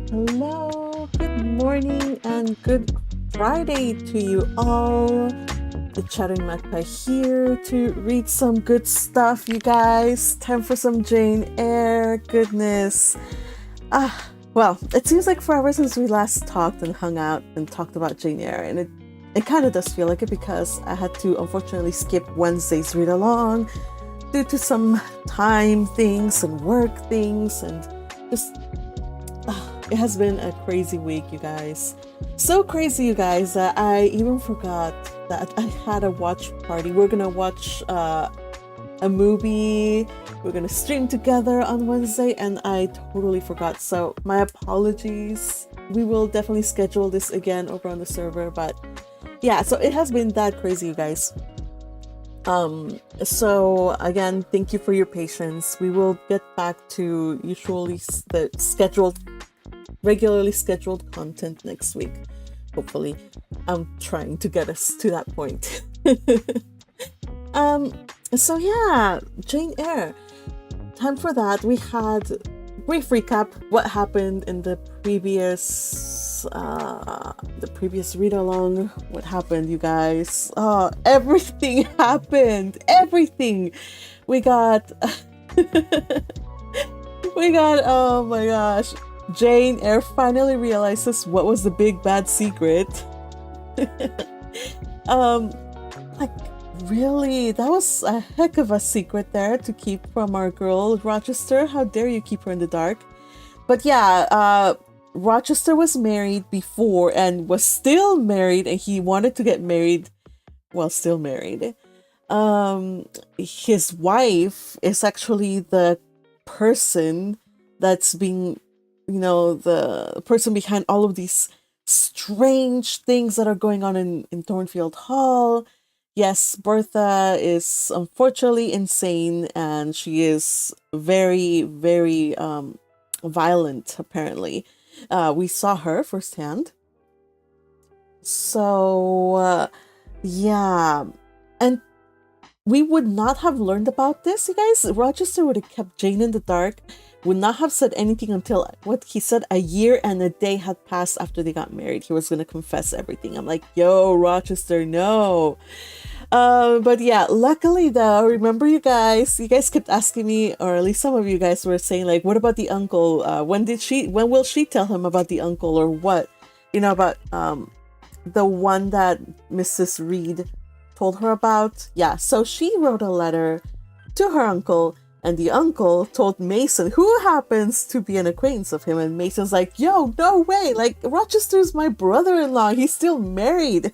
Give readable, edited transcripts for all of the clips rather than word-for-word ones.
Hello, good morning, and good Friday to you all. The Chattering Magpie here to read some good stuff, you guys. Time for some Jane Eyre goodness. Well, it seems like forever since we last talked and hung out and talked about Jane Eyre, and it kind of does feel like it because I had to unfortunately skip Wednesday's read along due to some time things and work things and just it has been a crazy week, you guys. So crazy, you guys, that I even forgot that I had a watch party. We're gonna watch a movie. We're gonna stream together on Wednesday, and I totally forgot. So my apologies. We will definitely schedule this again over on the server. But yeah, so it has been that crazy, you guys. So again, thank you for your patience. We will get back to usually the regularly scheduled content next week. Hopefully. I'm trying to get us to that point. So yeah, Jane Eyre. Time for that. We had brief recap what happened in the previous read along. What happened, you guys? Oh, everything happened. Everything. We got oh my gosh. Jane Eyre finally realizes what was the big bad secret. Like, really, that was a heck of a secret there to keep from our girl Rochester. How dare you keep her in the dark? But yeah, Rochester was married before and was still married, and he wanted to get married while still married. His wife is actually the person that's being, the person behind all of these strange things that are going on in Thornfield Hall. Yes, Bertha is unfortunately insane, and she is very, very violent, apparently. We saw her firsthand. So, yeah. And we would not have learned about this, you guys. Rochester would have kept Jane in the dark, would not have said anything until what he said a year and a day had passed after they got married. He was going to confess everything. I'm like, yo, Rochester, no. But yeah, luckily though, remember you guys kept asking me, or at least some of you guys were saying, like, what about the uncle? When will she tell him about the uncle, or what? About the one that Mrs. Reed told her about. Yeah, so she wrote a letter to her uncle, and the uncle told Mason, who happens to be an acquaintance of him, and Mason's like, yo, no way, like, Rochester's my brother-in-law, he's still married.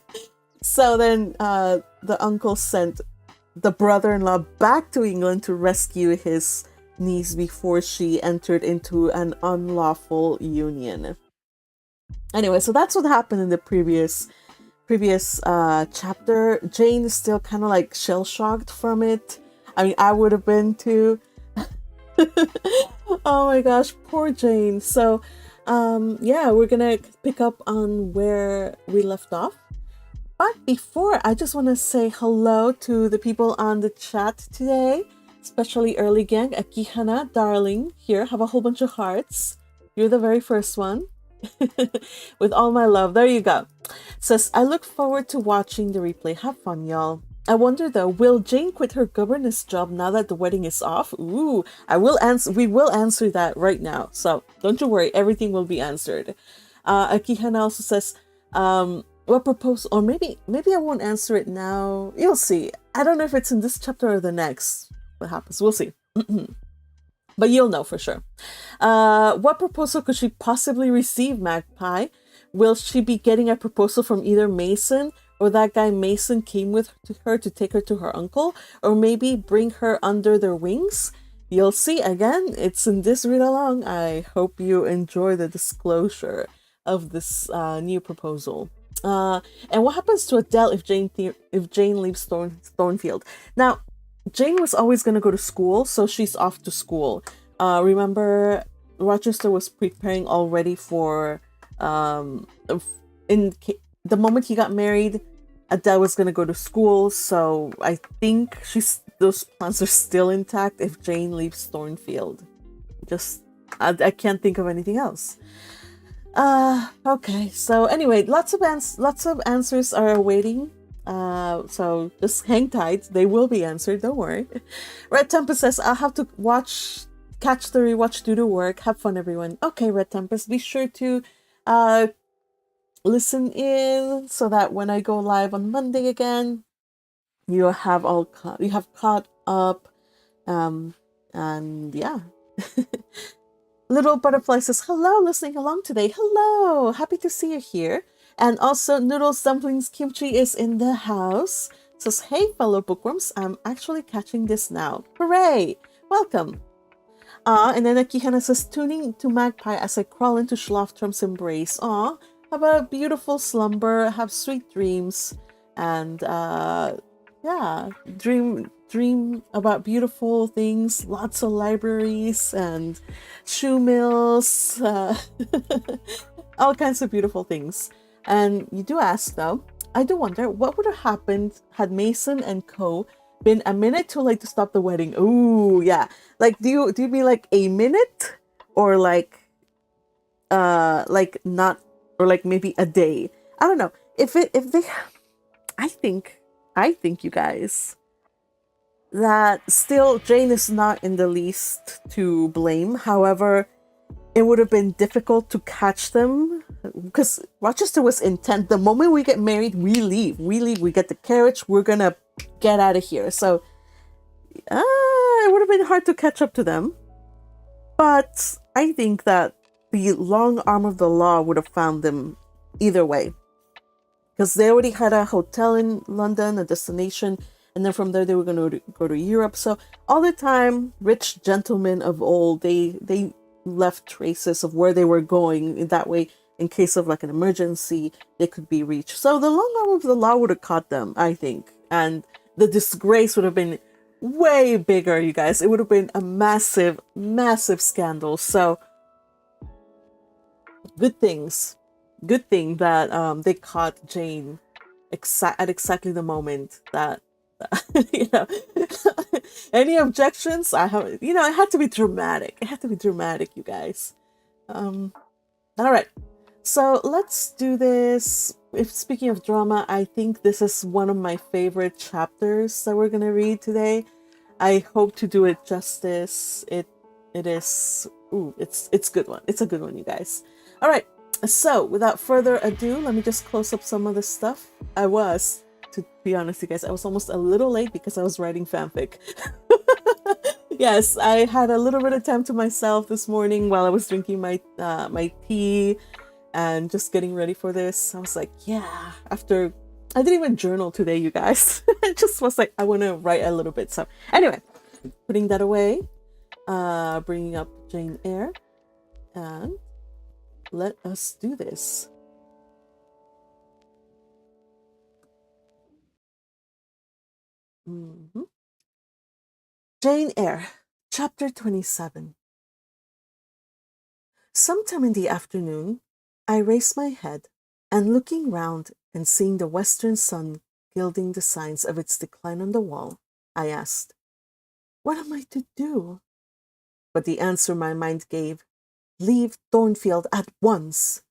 So then the uncle sent the brother-in-law back to England to rescue his niece before she entered into an unlawful union. Anyway, so that's what happened in the previous chapter. Jane is still kind of like shell-shocked from it. I mean, I would have been too. Oh my gosh, poor Jane. So, yeah, we're gonna pick up on where we left off. But before, I just want to say hello to the people on the chat today, especially Early Gang. Akihana, darling, here, have a whole bunch of hearts. You're the very first one. With all my love. There you go. Says, I look forward to watching the replay. Have fun, y'all. I wonder though, will Jane quit her governess job now that the wedding is off? Ooh, we will answer that right now. So don't you worry, everything will be answered. Akihana also says, what proposal, or maybe I won't answer it now. You'll see. I don't know if it's in this chapter or the next. What happens? We'll see. But you'll know for sure. What proposal could she possibly receive, Magpie? Will she be getting a proposal from either Mason, or that guy Mason came with her to take her to her uncle, or maybe bring her under their wings? You'll see. Again, it's in this read along. I hope you enjoy the disclosure of this new proposal. And what happens to Adele if Jane leaves Thornfield? Now, Jane was always going to go to school, so she's off to school. Remember, Rochester was preparing already for in the moment he got married, Adele was going to go to school, so I think those plans are still intact if Jane leaves Thornfield. I can't think of anything else. Okay. So anyway, lots of answers are awaiting. So just hang tight. They will be answered. Don't worry. Red Tempest says, I'll have to catch the rewatch, do the work. Have fun, everyone. Okay, Red Tempest, be sure to uh listen in so that when I go live on Monday again, you have caught up. And yeah. Little Butterfly says, hello, listening along today. Hello, happy to see you here. And also, Noodles Dumplings Kimchi is in the house. Says, hey, fellow bookworms, I'm actually catching this now. Hooray! Welcome. And then Akihana says, tuning to Magpie as I crawl into Schlaftrum's embrace. Aw, have a beautiful slumber, have sweet dreams, and yeah, dream about beautiful things, lots of libraries and shoe mills, all kinds of beautiful things. And you do ask though, I do wonder what would have happened had Mason and Co been a minute too late to stop the wedding. Ooh, yeah. Like, do you mean like a minute, or like not, or like maybe a day? I don't know. If they, I think you guys, that still Jane is not in the least to blame. However, it would have been difficult to catch them because Rochester was intent. The moment we get married, we leave. We get the carriage. We're gonna get out of here. So it would have been hard to catch up to them. But I think that the long arm of the law would have found them either way, because they already had a hotel in London, a destination, and then from there they were going to go to Europe. So all the time, rich gentlemen of old, they left traces of where they were going. In that way, in case of like an emergency, they could be reached. So the long arm of the law would have caught them, I think. And the disgrace would have been way bigger, you guys. It would have been a massive, massive scandal. So good thing that they caught Jane at exactly the moment that you know. Any objections? I have, it had to be dramatic. It had to be dramatic, you guys. All right. So let's do this. If speaking of drama, I think this is one of my favorite chapters that we're gonna read today. I hope to do it justice. It is. Ooh, it's a good one. It's a good one, you guys. All right. So without further ado, let me just close up some of the stuff. To be honest, you guys, I was almost a little late because I was writing fanfic. Yes, I had a little bit of time to myself this morning while I was drinking my tea and just getting ready for this. I was like, yeah, after I didn't even journal today, you guys. I just was like, I want to write a little bit. So anyway, putting that away, bringing up Jane Eyre, and let us do this. Jane Eyre, Chapter 27. Sometime in the afternoon, I raised my head, and looking round and seeing the western sun gilding the signs of its decline on the wall, I asked, what am I to do? But the answer my mind gave, leave Thornfield at once,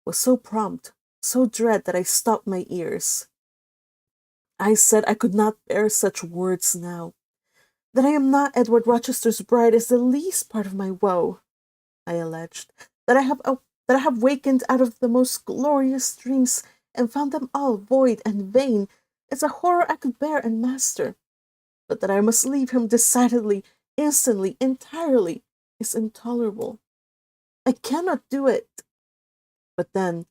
was so prompt, so dread that I stopped my ears. I said I could not bear such words now. That I am not Edward Rochester's bride is the least part of my woe, I alleged. That I have wakened out of the most glorious dreams and found them all void and vain is a horror I could bear and master. But that I must leave him decidedly, instantly, entirely, is intolerable. I cannot do it. But then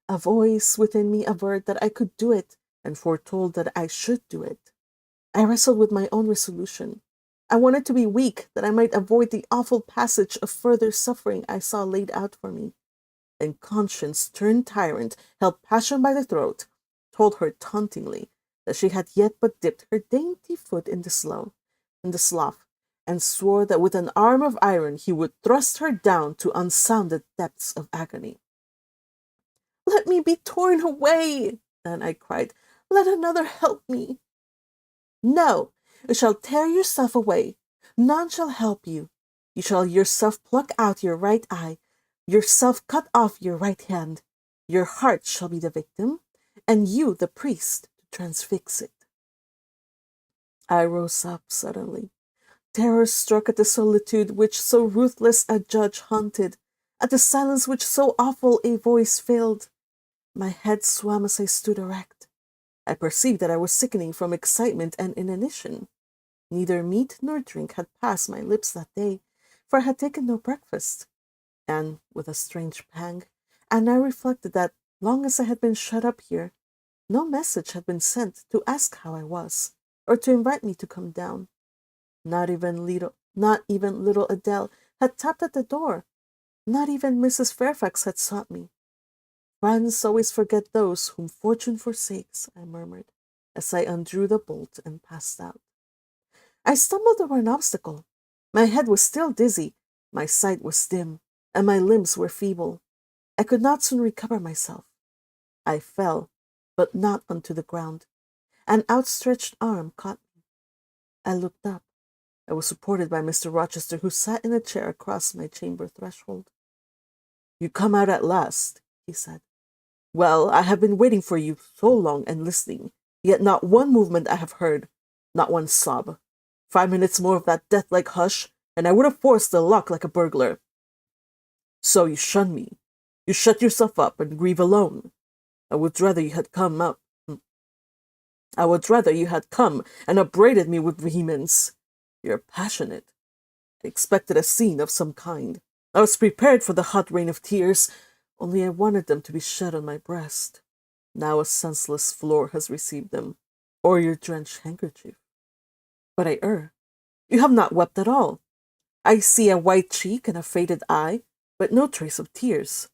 a voice within me averred that I could do it, and foretold that I should do it. I wrestled with my own resolution. I wanted to be weak, that I might avoid the awful passage of further suffering I saw laid out for me. And conscience, turned tyrant, held passion by the throat, told her tauntingly that she had yet but dipped her dainty foot in the slough, and swore that with an arm of iron he would thrust her down to unsounded depths of agony. Let me be torn away, then I cried. Let another help me. No, you shall tear yourself away. None shall help you. You shall yourself pluck out your right eye. yourself cut off your right hand. Your heart shall be the victim, and you the priest to transfix it." I rose up suddenly, terror struck at the solitude which so ruthless a judge haunted, at the silence which so awful a voice filled. My head swam as I stood erect. I perceived that I was sickening from excitement and inanition. Neither meat nor drink had passed my lips that day, for I had taken no breakfast. And, with a strange pang, I now reflected that, long as I had been shut up here, no message had been sent to ask how I was, or to invite me to come down. Not even little Adele had tapped at the door. Not even Mrs. Fairfax had sought me. "Friends always forget those whom fortune forsakes," I murmured, as I undrew the bolt and passed out. I stumbled over an obstacle. My head was still dizzy, my sight was dim, and my limbs were feeble. I could not soon recover myself. I fell, but not onto the ground. An outstretched arm caught me. I looked up. I was supported by Mr. Rochester, who sat in a chair across my chamber threshold. "You come out at last," he said. "Well, I have been waiting for you so long and listening, yet not one movement I have heard, not one sob. 5 minutes more of that death-like hush, and I would have forced the lock like a burglar. So you shun me. You shut yourself up and grieve alone. I would rather you had come and upbraided me with vehemence. You're passionate. I expected a scene of some kind. I was prepared for the hot rain of tears, only I wanted them to be shed on my breast. Now a senseless floor has received them, or your drenched handkerchief. But I err. You have not wept at all. I see a white cheek and a faded eye, but no trace of tears.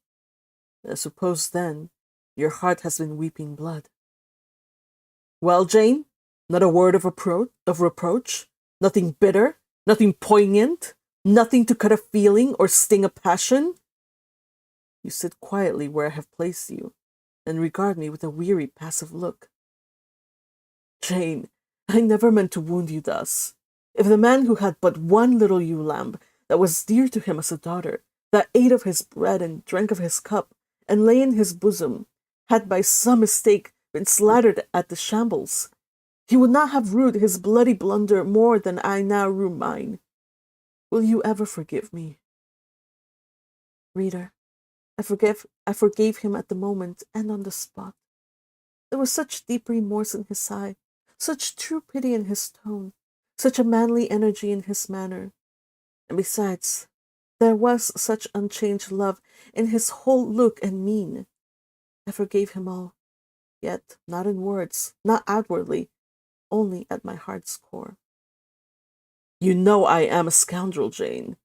I suppose, then, your heart has been weeping blood. Well, Jane, not a word of reproach, nothing bitter, nothing poignant, nothing to cut a feeling or sting a passion? You sit quietly where I have placed you, and regard me with a weary, passive look. Jane, I never meant to wound you thus. If the man who had but one little ewe lamb that was dear to him as a daughter, that ate of his bread and drank of his cup, and lay in his bosom, had by some mistake been slaughtered at the shambles, he would not have rued his bloody blunder more than I now rue mine. Will you ever forgive me? Reader, I forgave him at the moment and on the spot. There was such deep remorse in his eye, such true pity in his tone, such a manly energy in his manner. And besides, there was such unchanged love in his whole look and mien. I forgave him all, yet not in words, not outwardly, only at my heart's core. You know I am a scoundrel, Jane,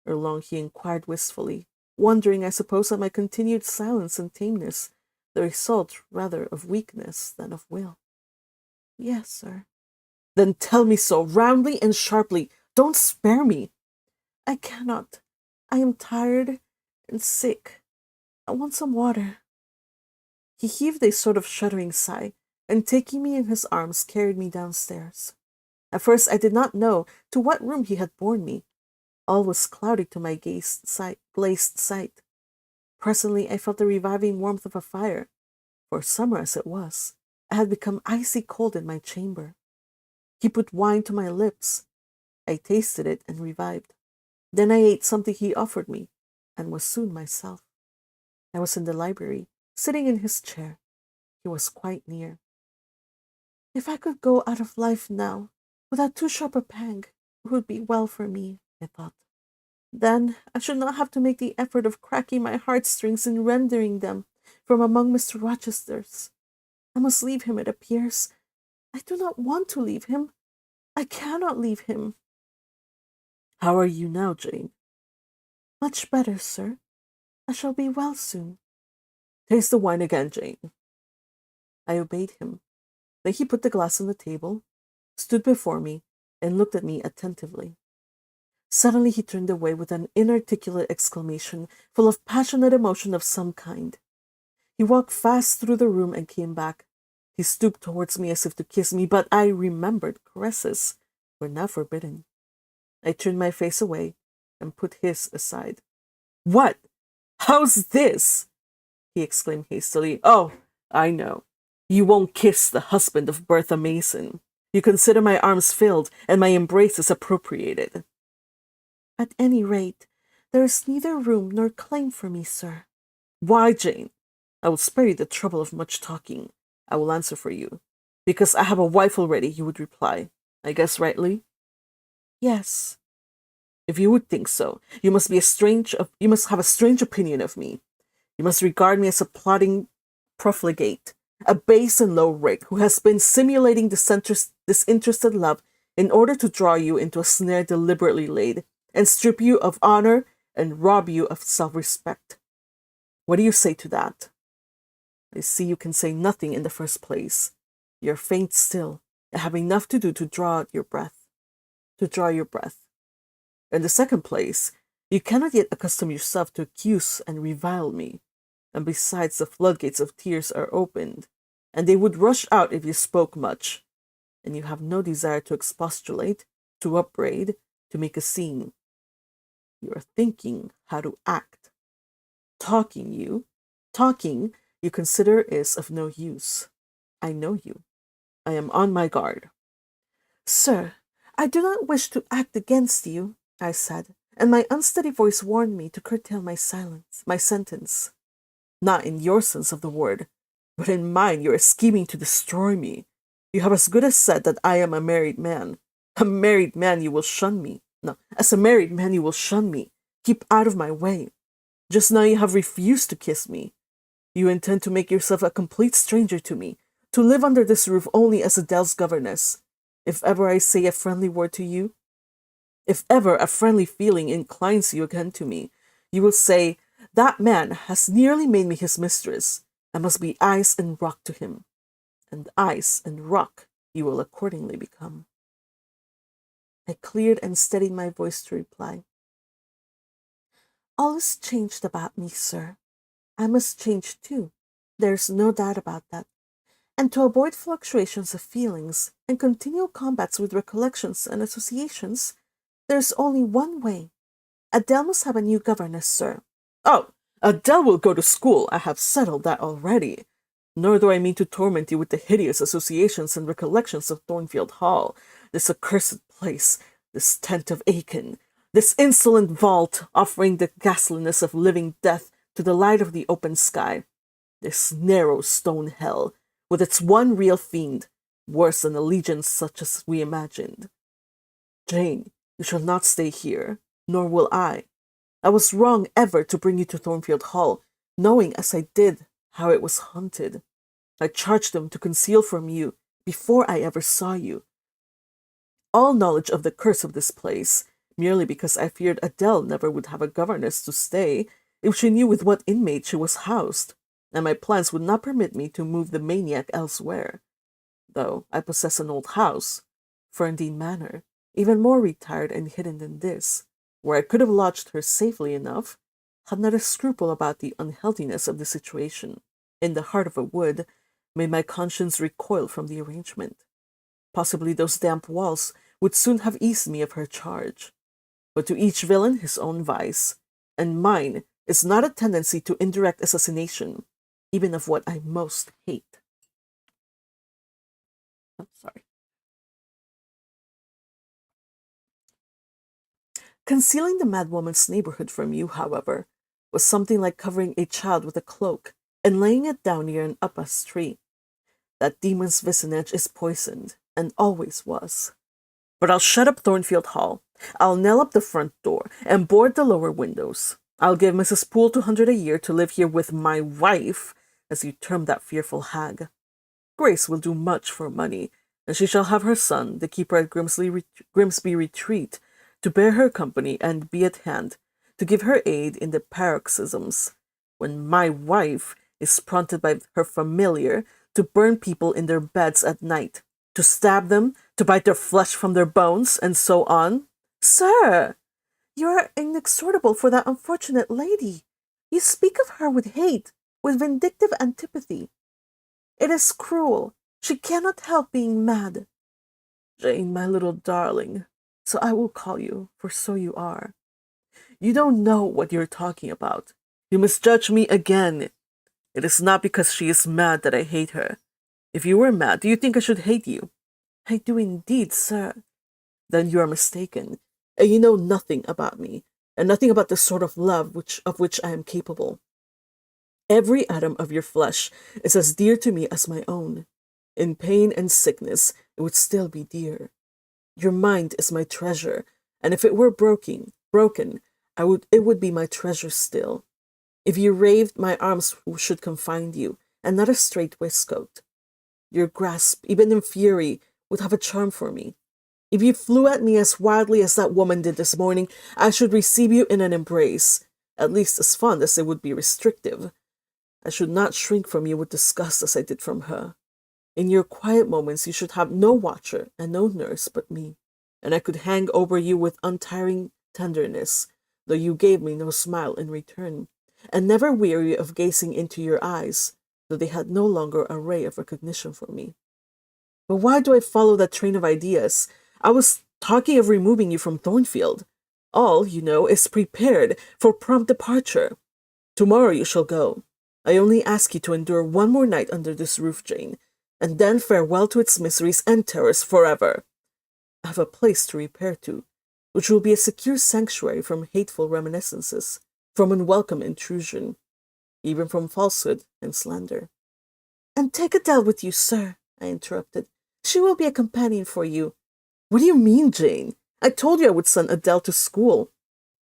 ere long he inquired wistfully, wondering, I suppose, at my continued silence and tameness, the result rather of weakness than of will. Yes, sir. Then tell me so, roundly and sharply. Don't spare me. I cannot. I am tired and sick. I want some water. He heaved a sort of shuddering sigh, and taking me in his arms, carried me downstairs. At first I did not know to what room he had borne me. All was cloudy to my glazed sight. Presently I felt the reviving warmth of a fire. For summer as it was, I had become icy cold in my chamber. He put wine to my lips. I tasted it and revived. Then I ate something he offered me, and was soon myself. I was in the library, sitting in his chair. He was quite near. If I could go out of life now, without too sharp a pang, it would be well for me, I thought. Then I should not have to make the effort of cracking my heartstrings and rendering them from among Mr. Rochester's. I must leave him, it appears. I do not want to leave him. I cannot leave him. How are you now, Jane? Much better, sir. I shall be well soon. Taste the wine again, Jane. I obeyed him. Then he put the glass on the table, stood before me, and looked at me attentively. Suddenly he turned away with an inarticulate exclamation, full of passionate emotion of some kind. He walked fast through the room and came back. He stooped towards me as if to kiss me, but I remembered caresses were now forbidden. I turned my face away and put his aside. What? How's this? He exclaimed hastily. Oh, I know. You won't kiss the husband of Bertha Mason. You consider my arms filled and my embraces appropriated. At any rate, there is neither room nor claim for me, sir. Why, Jane? I will spare you the trouble of much talking. I will answer for you. Because I have a wife already, you would reply. I guess rightly? Yes. If you would think so, you must have a strange opinion of me. You must regard me as a plotting profligate, a base and low rake who has been simulating disinterested love in order to draw you into a snare deliberately laid and strip you of honor and rob you of self-respect. What do you say to that? I see you can say nothing in the first place. You're faint still, and have enough to do to draw your breath. In the second place, you cannot yet accustom yourself to accuse and revile me. And besides, the floodgates of tears are opened, and they would rush out if you spoke much. And you have no desire to expostulate, to upbraid, to make a scene. You are thinking how to act. Talking you consider is of no use. I know you. I am on my guard. Sir, I do not wish to act against you, I said, and my unsteady voice warned me to curtail my sentence. Not in your sense of the word, but in mine you are scheming to destroy me. You have as good as said that I am a married man. A married man, you will shun me. No, as a married man, you will shun me. Keep out of my way. Just now you have refused to kiss me. You intend to make yourself a complete stranger to me, to live under this roof only as Adele's governess. If ever I say a friendly word to you, if ever a friendly feeling inclines you again to me, you will say, that man has nearly made me his mistress. I must be ice and rock to him. And ice and rock you will accordingly become. I cleared and steadied my voice to reply. All is changed about me, sir. I must change too. There's no doubt about that. And to avoid fluctuations of feelings and continual combats with recollections and associations, there's only one way. Adele must have a new governess, sir. Oh, Adele will go to school. I have settled that already. Nor do I mean to torment you with the hideous associations and recollections of Thornfield Hall, this accursed place, this tent of Aiken, this insolent vault offering the ghastliness of living death to the light of the open sky, this narrow stone hell, with its one real fiend, worse than a legion such as we imagined. Jane, you shall not stay here, nor will I. I was wrong ever to bring you to Thornfield Hall, knowing as I did how it was haunted. I charged them to conceal from you, before I ever saw you, all knowledge of the curse of this place, merely because I feared Adele never would have a governess to stay if she knew with what inmate she was housed, and my plans would not permit me to move the maniac elsewhere. Though I possess an old house, Ferndean Manor, even more retired and hidden than this, where I could have lodged her safely enough, had not a scruple about the unhealthiness of the situation. In the heart of a wood, made my conscience recoil from the arrangement. Possibly those damp walls would soon have eased me of her charge. But to each villain his own vice, and mine is not a tendency to indirect assassination, even of what I most hate. I'm sorry. Concealing the madwoman's neighborhood from you, however, was something like covering a child with a cloak and laying it down near an upas tree. That demon's vicinage is poisoned, and always was. But I'll shut up Thornfield Hall. I'll nail up the front door and board the lower windows. I'll give Mrs. Poole 200 a year to live here with my wife, as you term that fearful hag. Grace will do much for money, and she shall have her son, the keeper at Grimsby Retreat, to bear her company and be at hand, to give her aid in the paroxysms, when my wife is prompted by her familiar to burn people in their beds at night, to stab them, to bite their flesh from their bones, and so on. Sir, you are inexorable for that unfortunate lady. You speak of her with hate, with vindictive antipathy. It is cruel. She cannot help being mad. Jane, my little darling, so I will call you, for so you are. You don't know what you're talking about. You misjudge me again. It is not because she is mad that I hate her. If you were mad, do you think I should hate you? I do indeed, sir. Then you are mistaken, and you know nothing about me, and nothing about the sort of love of which I am capable. Every atom of your flesh is as dear to me as my own. In pain and sickness, it would still be dear. Your mind is my treasure, and if it were broken, it would be my treasure still. If you raved, my arms should confine you, and not a straight waistcoat. Your grasp, even in fury, would have a charm for me. If you flew at me as wildly as that woman did this morning, I should receive you in an embrace, at least as fond as it would be restrictive. I should not shrink from you with disgust as I did from her. In your quiet moments, you should have no watcher and no nurse but me, and I could hang over you with untiring tenderness, though you gave me no smile in return, and never weary of gazing into your eyes, though they had no longer a ray of recognition for me. But why do I follow that train of ideas? I was talking of removing you from Thornfield. All, you know, is prepared for prompt departure. Tomorrow you shall go. I only ask you to endure one more night under this roof, Jane, and then farewell to its miseries and terrors forever. I have a place to repair to, which will be a secure sanctuary from hateful reminiscences, from unwelcome intrusion, even from falsehood and slander. And take Adele with you, sir, I interrupted. She will be a companion for you. What do you mean, Jane? I told you I would send Adele to school.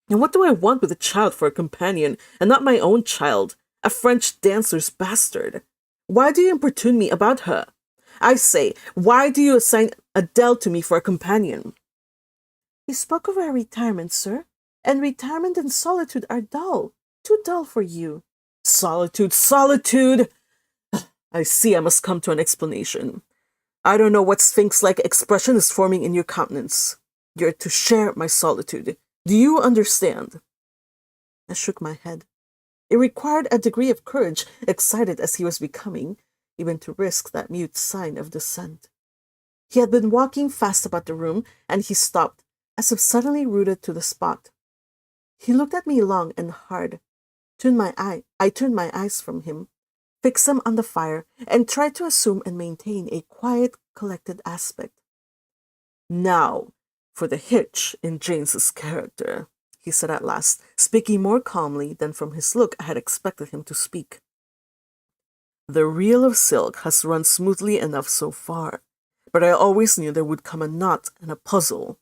And what do I want with a child for a companion, and not my own child, a French dancer's bastard? Why do you importune me about her? I say, why do you assign Adele to me for a companion? You spoke of our retirement, sir, and retirement and solitude are dull, too dull for you. Solitude, solitude! I see I must come to an explanation. I don't know what sphinx-like expression is forming in your countenance. You're to share my solitude. Do you understand? I shook my head. It required a degree of courage, excited as he was becoming, even to risk that mute sign of dissent. He had been walking fast about the room, and he stopped, as if suddenly rooted to the spot. He looked at me long and hard. I turned my eyes from him, fixed them on the fire, and tried to assume and maintain a quiet, collected aspect. Now, for the hitch in James's character, he said at last, speaking more calmly than from his look I had expected him to speak. The reel of silk has run smoothly enough so far, but I always knew there would come a knot and a puzzle.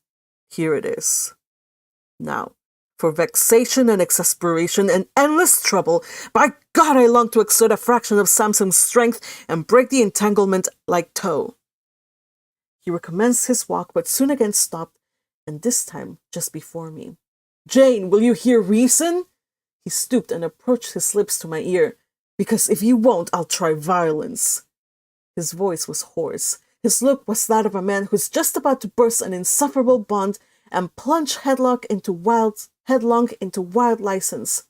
Here it is. Now, for vexation and exasperation and endless trouble, by God, I long to exert a fraction of Samson's strength and break the entanglement like tow. He recommenced his walk, but soon again stopped, and this time just before me. Jane, will you hear reason? He stooped and approached his lips to my ear. Because if you won't, I'll try violence. His voice was hoarse. His look was that of a man who is just about to burst an insufferable bond and plunge headlong into wild license.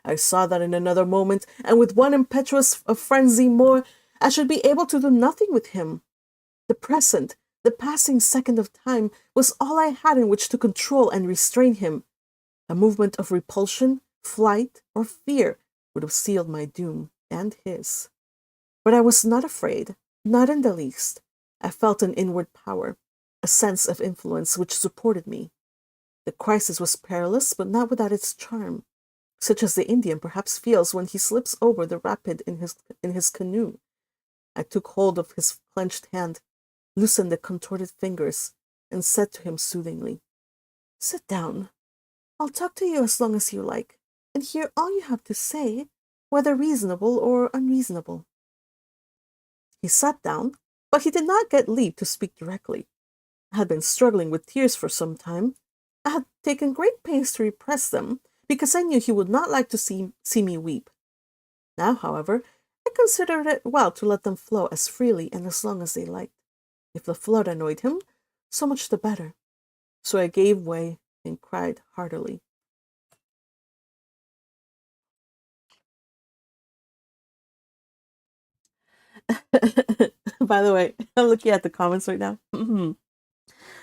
I saw that in another moment, and with one impetuous frenzy more, I should be able to do nothing with him. The present, the passing second of time, was all I had in which to control and restrain him. A movement of repulsion, flight, or fear would have sealed my doom and his. But I was not afraid, not in the least. I felt an inward power, a sense of influence which supported me. The crisis was perilous, but not without its charm, such as the Indian perhaps feels when he slips over the rapid in his canoe. I took hold of his clenched hand, loosened the contorted fingers, and said to him soothingly, "Sit down. I'll talk to you as long as you like, and hear all you have to say, whether reasonable or unreasonable." He sat down, but he did not get leave to speak directly. I had been struggling with tears for some time. I had taken great pains to repress them, because I knew he would not like to see me weep. Now, however, I considered it well to let them flow as freely and as long as they liked. If the flood annoyed him, so much the better. So I gave way and cried heartily. By the way, I'm looking at the comments right now.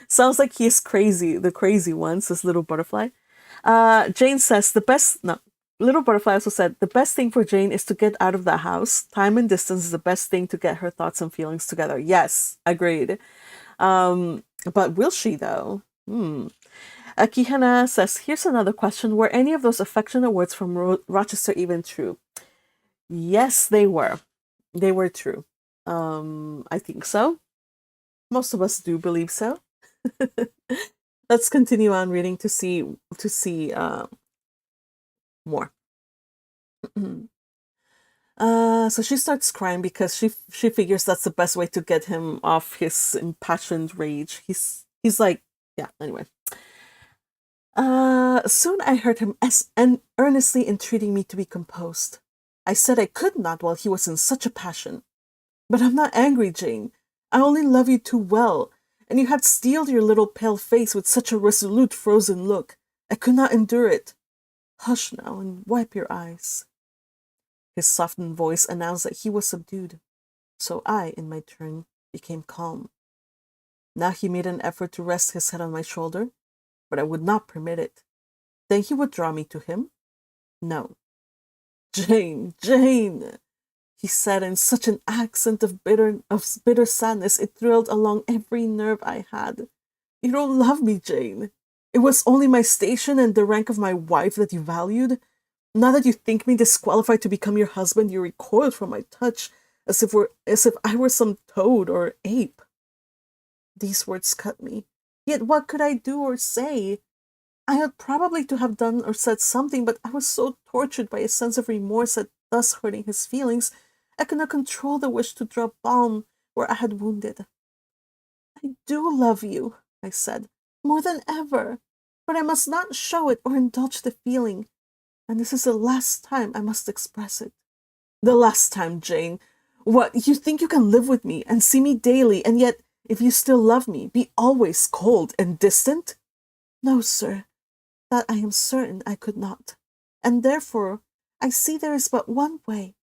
Sounds like he's crazy, the crazy one, says Little Butterfly. Jane says, the best, no, Little Butterfly also said, the best thing for Jane is to get out of the house. Time and distance is the best thing to get her thoughts and feelings together. Yes, agreed. But will she, though? Akihana says, here's another question. Were any of those affectionate words from Rochester even true? Yes, they were. They were true. I think so. Most of us do believe so. Let's continue on reading to see more. So she starts crying because she figures that's the best way to get him off his impassioned rage. He's like, yeah, anyway. Soon I heard him earnestly entreating me to be composed. I said I could not while he was in such a passion. But I'm not angry, Jane. I only love you too well, and you had steeled your little pale face with such a resolute frozen look. I could not endure it. Hush now and wipe your eyes. His softened voice announced that he was subdued, so I, in my turn, became calm. Now he made an effort to rest his head on my shoulder, but I would not permit it. Then he would draw me to him? No. Jane, Jane, he said in such an accent of bitter sadness it thrilled along every nerve I had. You don't love me, Jane. It was only my station and the rank of my wife that you valued. Now that you think me disqualified to become your husband, you recoiled from my touch as if I were some toad or ape. These words cut me. Yet what could I do or say? I ought probably to have done or said something, but I was so tortured by a sense of remorse at thus hurting his feelings, I could not control the wish to drop balm where I had wounded. I do love you, I said, more than ever, but I must not show it or indulge the feeling, and this is the last time I must express it. The last time, Jane. What, you think you can live with me and see me daily, and yet, if you still love me, be always cold and distant? No, sir, that I am certain I could not, and therefore I see there is but one way.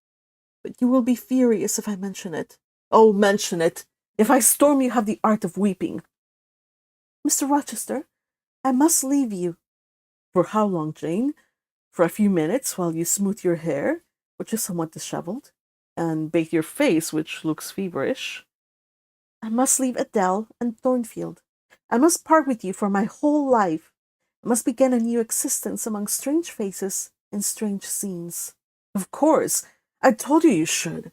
But you will be furious if I mention it. Oh, mention it! If I storm, you have the art of weeping. Mr. Rochester, I must leave you. For how long, Jane? For a few minutes while you smooth your hair, which is somewhat disheveled, and bathe your face, which looks feverish. I must leave Adele and Thornfield. I must part with you for my whole life. I must begin a new existence among strange faces and strange scenes. Of course, I told you you should.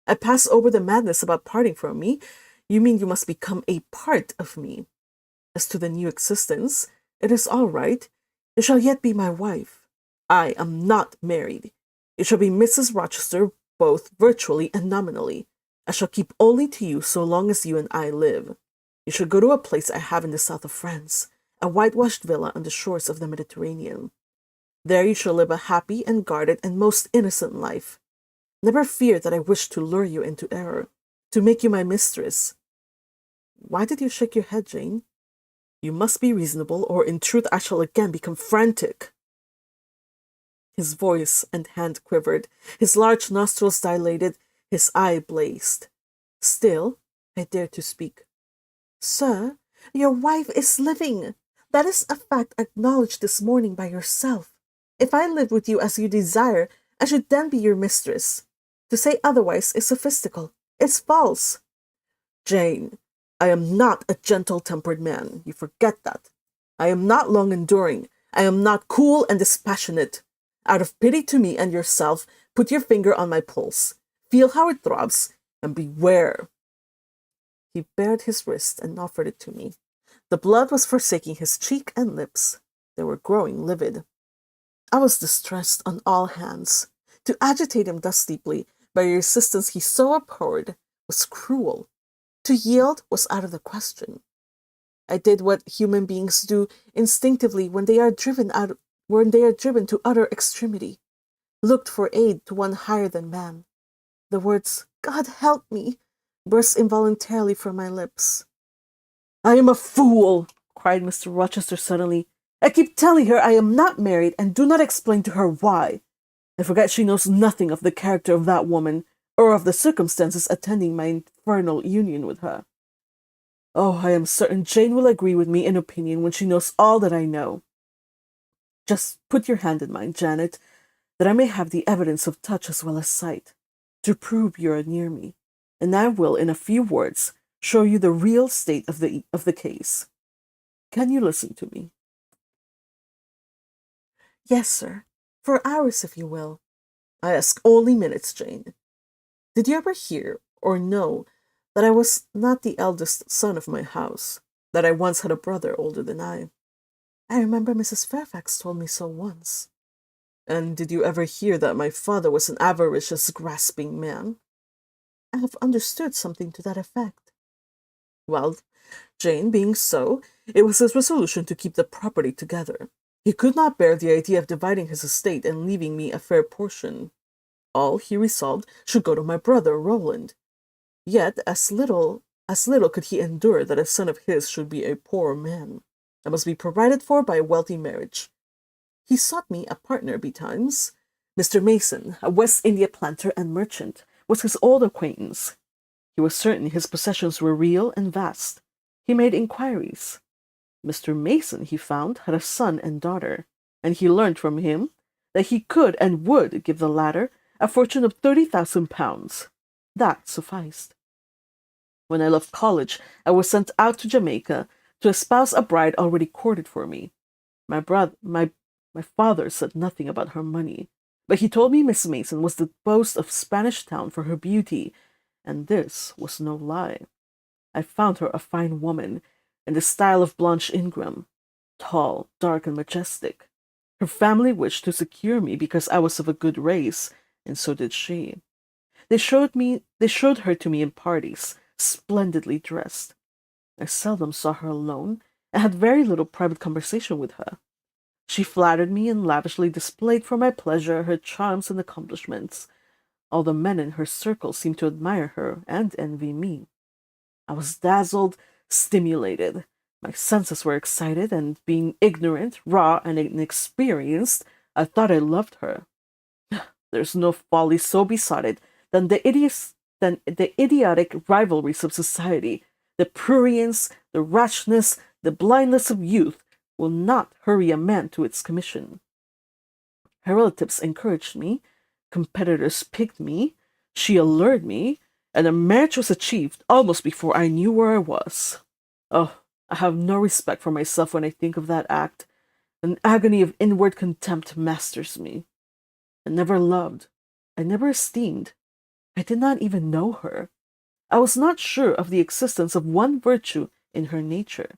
I pass over the madness about parting from me. You mean you must become a part of me. As to the new existence, it is all right. You shall yet be my wife. I am not married. You shall be Mrs. Rochester, both virtually and nominally. I shall keep only to you so long as you and I live. You shall go to a place I have in the south of France, a whitewashed villa on the shores of the Mediterranean. There you shall live a happy and guarded and most innocent life. Never fear that I wish to lure you into error, to make you my mistress. Why did you shake your head, Jane? You must be reasonable, or in truth I shall again become frantic. His voice and hand quivered, his large nostrils dilated, his eye blazed. Still, I dared to speak. Sir, your wife is living. That is a fact acknowledged this morning by yourself. If I lived with you as you desire, I should then be your mistress. To say otherwise is sophistical. It's false. Jane, I am not a gentle-tempered man. You forget that. I am not long-enduring. I am not cool and dispassionate. Out of pity to me and yourself, put your finger on my pulse. Feel how it throbs, and beware. He bared his wrist and offered it to me. The blood was forsaking his cheek and lips. They were growing livid. I was distressed on all hands. To agitate him thus deeply, by a resistance he so abhorred, was cruel. To yield was out of the question. I did what human beings do instinctively when they are driven to utter extremity, looked for aid to one higher than man. The words, God help me, burst involuntarily from my lips. I am a fool, cried Mr. Rochester suddenly. I keep telling her I am not married and do not explain to her why. I forget she knows nothing of the character of that woman, or of the circumstances attending my infernal union with her. Oh, I am certain Jane will agree with me in opinion when she knows all that I know. Just put your hand in mine, Janet. that I may have the evidence of touch as well as sight, to prove you are near me, and I will, in a few words, show you the real state of the case. Can you listen to me?" "Yes, sir. For hours, if you will." "I ask only minutes, Jane. Did you ever hear or know that I was not the eldest son of my house, that I once had a brother older than I?" "I remember Mrs. Fairfax told me so once." "And did you ever hear that my father was an avaricious, grasping man?" "I have understood something to that effect." "Well, Jane, being so, it was his resolution to keep the property together. He could not bear the idea of dividing his estate and leaving me a fair portion. All, he resolved, should go to my brother Roland. Yet as little could he endure that a son of his should be a poor man, and must be provided for by a wealthy marriage. He sought me a partner betimes. Mr. Mason, a West India planter and merchant, was his old acquaintance. He was certain his possessions were real and vast. He made inquiries. Mr. Mason, he found, had a son and daughter, and he learned from him that he could and would give the latter a fortune of £30,000. That sufficed. When I left college, I was sent out to Jamaica to espouse a bride already courted for me. My father said nothing about her money, but he told me Miss Mason was the boast of Spanish Town for her beauty, and this was no lie. I found her a fine woman, in the style of Blanche Ingram, tall, dark, and majestic. Her family wished to secure me because I was of a good race, and so did she. They showed her to me in parties, splendidly dressed. I seldom saw her alone, and had very little private conversation with her. She flattered me and lavishly displayed for my pleasure her charms and accomplishments. All the men in her circle seemed to admire her and envy me. I was dazzled, stimulated. My senses were excited, and being ignorant, raw, and inexperienced, I thought I loved her. There's no folly so besotted than the idiotic rivalries of society. The prurience, the rashness, the blindness of youth will not hurry a man to its commission. Her relatives encouraged me, competitors picked me, she allured me, and a marriage was achieved almost before I knew where I was. Oh, I have no respect for myself when I think of that act. An agony of inward contempt masters me. I never loved. I never esteemed. I did not even know her. I was not sure of the existence of one virtue in her nature.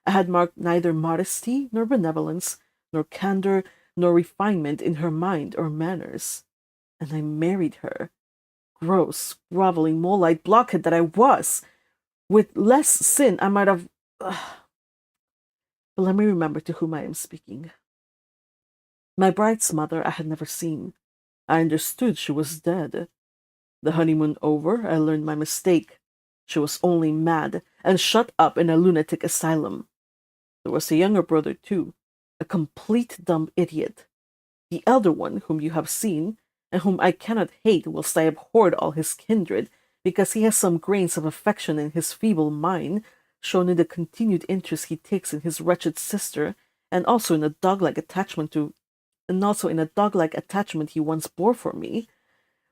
I had marked neither modesty nor benevolence, nor candor nor refinement in her mind or manners. And I married her. Gross, groveling, mole-eyed blockhead that I was! With less sin I might have... But let me remember to whom I am speaking. My bride's mother I had never seen. I understood she was dead. The honeymoon over, I learned my mistake. She was only mad, and shut up in a lunatic asylum. There was a younger brother, too, a complete dumb idiot. The elder one, whom you have seen, and whom I cannot hate whilst I abhorred all his kindred, because he has some grains of affection in his feeble mind, shown in the continued interest he takes in his wretched sister, and also in a dog-like attachment he once bore for me,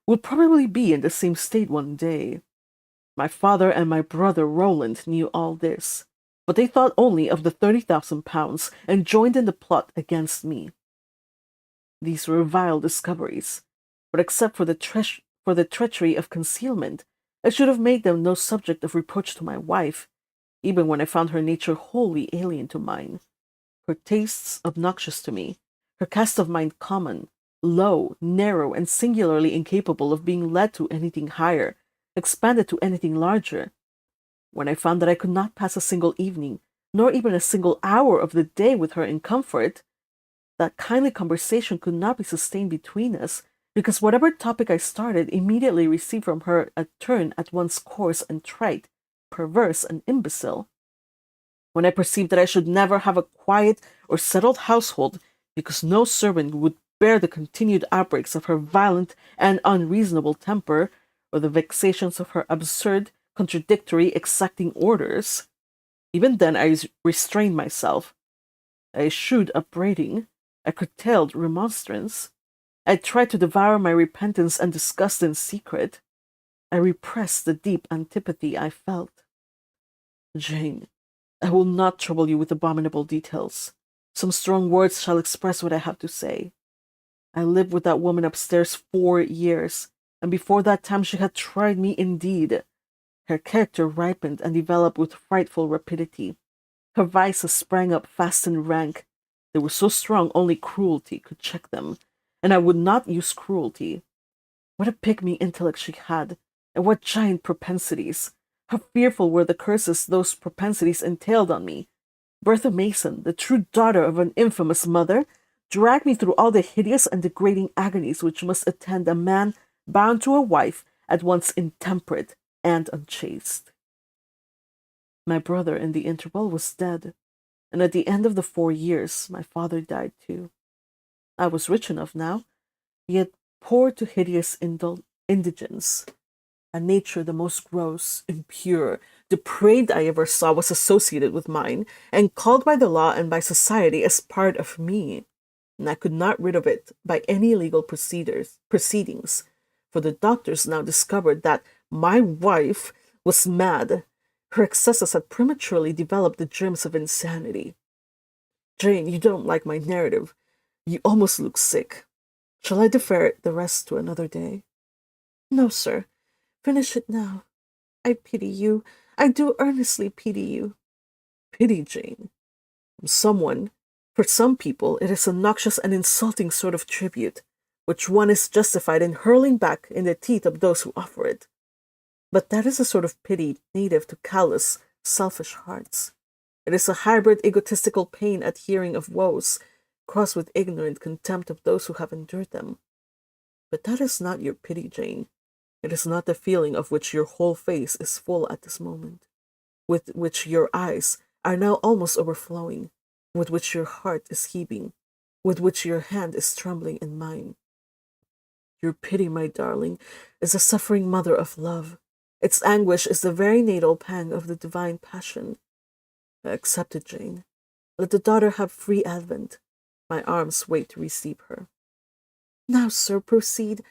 will probably be in the same state one day. My father and my brother Roland knew all this, but they thought only of the £30,000 and joined in the plot against me. These were vile discoveries, but except for the treachery of concealment, I should have made them no subject of reproach to my wife, even when I found her nature wholly alien to mine, her tastes obnoxious to me, her cast of mind common, low, narrow, and singularly incapable of being led to anything higher, expanded to anything larger. When I found that I could not pass a single evening, nor even a single hour of the day with her in comfort, that kindly conversation could not be sustained between us, because whatever topic I started immediately received from her a turn at once coarse and trite, perverse and imbecile. When I perceived that I should never have a quiet or settled household, because no servant would bear the continued outbreaks of her violent and unreasonable temper, or the vexations of her absurd, contradictory, exacting orders, even then I restrained myself. I eschewed upbraiding, I curtailed remonstrance, I tried to devour my repentance and disgust in secret. I repressed the deep antipathy I felt. Jane, I will not trouble you with abominable details. Some strong words shall express what I have to say. I lived with that woman upstairs 4 years, and before that time she had tried me indeed. Her character ripened and developed with frightful rapidity. Her vices sprang up fast and rank. They were so strong only cruelty could check them, and I would not use cruelty. What a pygmy intellect she had, and what giant propensities! How fearful were the curses those propensities entailed on me! Bertha Mason, the true daughter of an infamous mother, dragged me through all the hideous and degrading agonies which must attend a man bound to a wife at once intemperate and unchaste. My brother, in the interval, was dead, and at the end of the 4 years my father died too. I was rich enough now, yet poor to hideous indigence. A nature the most gross, impure, depraved I ever saw was associated with mine, and called by the law and by society as part of me, and I could not rid of it by any legal proceedings, for the doctors now discovered that my wife was mad. Her excesses had prematurely developed the germs of insanity. Jane, you don't like my narrative. You almost look sick. Shall I defer the rest to another day? No, sir. Finish it now. I pity you. I do earnestly pity you. Pity, Jane. For some people, it is a noxious and insulting sort of tribute, which one is justified in hurling back in the teeth of those who offer it. But that is a sort of pity native to callous, selfish hearts. It is a hybrid egotistical pain at hearing of woes, crossed with ignorant contempt of those who have endured them. But that is not your pity, Jane. It is not the feeling of which your whole face is full at this moment, with which your eyes are now almost overflowing, with which your heart is heaving, with which your hand is trembling in mine. Your pity, my darling, is the suffering mother of love. Its anguish is the very natal pang of the divine passion. I accept it, Jane. Let the daughter have free advent. My arms wait to receive her. Now, sir, proceed.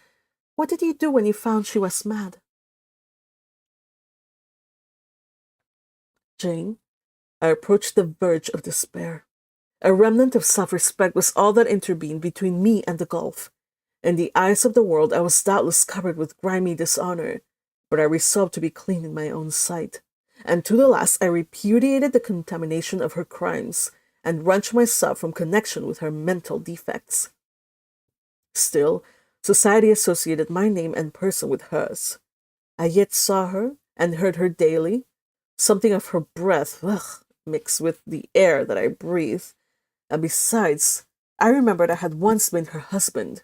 What did you do when you found she was mad? Jane, I approached the verge of despair. A remnant of self-respect was all that intervened between me and the gulf. In the eyes of the world, I was doubtless covered with grimy dishonor, but I resolved to be clean in my own sight, and to the last I repudiated the contamination of her crimes, and wrenched myself from connection with her mental defects. Still, society associated my name and person with hers. I yet saw her and heard her daily, something of her breath mixed with the air that I breathed, and besides, I remembered I had once been her husband.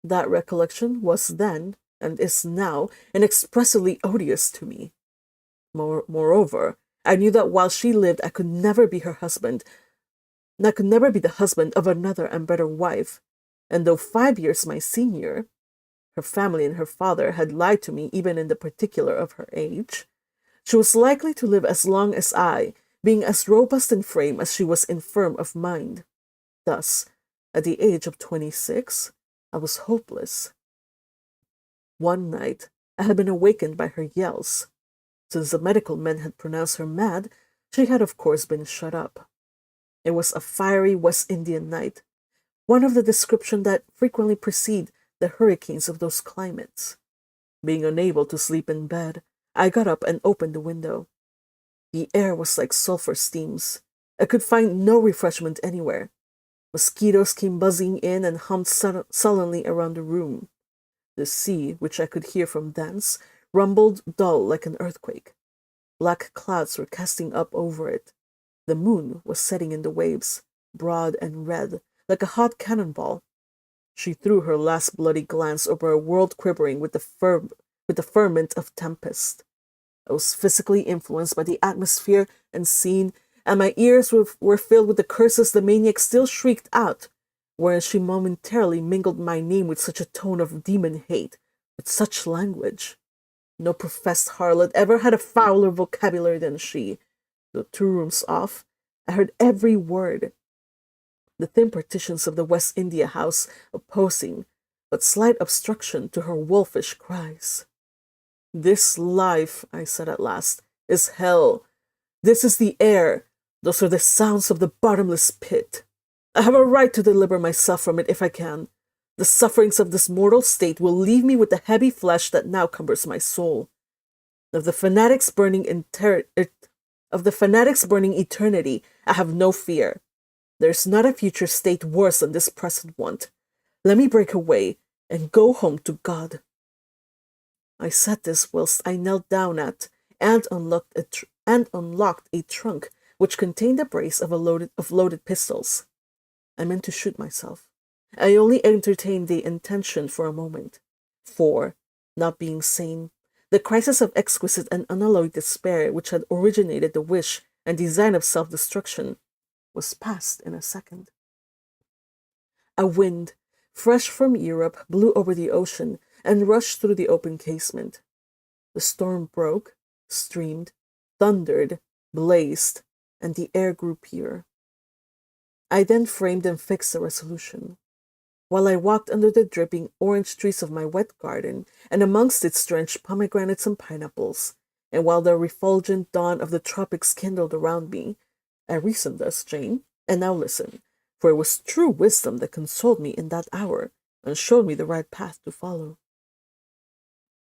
That recollection was then, and is now, inexpressibly odious to me. Moreover, I knew that while she lived I could never be her husband, and I could never be the husband of another and better wife, and though 5 years my senior, her family and her father had lied to me even in the particular of her age, she was likely to live as long as I, being as robust in frame as she was infirm of mind. Thus, at the age of 26, I was hopeless. One night, I had been awakened by her yells. Since the medical men had pronounced her mad, she had of course been shut up. It was a fiery West Indian night, one of the description that frequently precede the hurricanes of those climates. Being unable to sleep in bed, I got up and opened the window. The air was like sulphur steams. I could find no refreshment anywhere. Mosquitoes came buzzing in and hummed sullenly around the room. The sea, which I could hear from thence, rumbled dull like an earthquake. Black clouds were casting up over it. The moon was setting in the waves, broad and red, like a hot cannonball. She threw her last bloody glance over a world quivering with the ferment of tempest. I was physically influenced by the atmosphere and scene, and my ears were filled with the curses the maniac still shrieked out, wherein she momentarily mingled my name with such a tone of demon hate, with such language. No professed harlot ever had a fouler vocabulary than she. Though 2 rooms off, I heard every word. The thin partitions of the West India House opposing, but slight obstruction to her wolfish cries. "This life," I said at last, "is hell. This is the air. Those are the sounds of the bottomless pit. I have a right to deliver myself from it if I can. The sufferings of this mortal state will leave me with the heavy flesh that now cumbers my soul. Of the fanatics burning eternity, I have no fear. There is not a future state worse than this present one. Let me break away and go home to God." I said this whilst I knelt down at and unlocked a trunk which contained a brace of loaded pistols. I meant to shoot myself. I only entertained the intention for a moment, for, not being sane, the crisis of exquisite and unalloyed despair which had originated the wish and design of self-destruction was past in a second. A wind, fresh from Europe, blew over the ocean and rushed through the open casement. The storm broke, streamed, thundered, blazed, and the air grew pure. I then framed and fixed a resolution. While I walked under the dripping orange trees of my wet garden, and amongst its drenched pomegranates and pineapples, and while the refulgent dawn of the tropics kindled around me, I reasoned thus, Jane, and now listen, for it was true wisdom that consoled me in that hour, and showed me the right path to follow.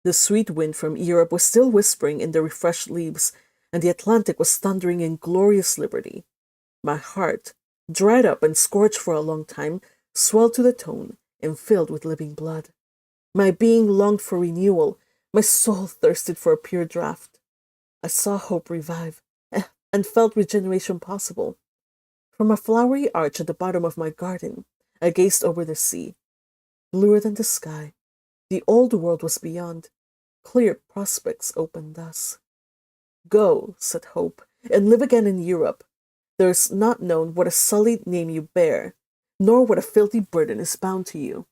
The sweet wind from Europe was still whispering in the refreshed leaves, and the Atlantic was thundering in glorious liberty. My heart, dried up and scorched for a long time, swelled to the tone and filled with living blood. My being longed for renewal, my soul thirsted for a pure draught. I saw hope revive, and felt regeneration possible. From a flowery arch at the bottom of my garden, I gazed over the sea. Bluer than the sky, the old world was beyond. Clear prospects opened thus. "Go," said Hope, "and live again in Europe. There is not known what a sullied name you bear, nor what a filthy burden is bound to you.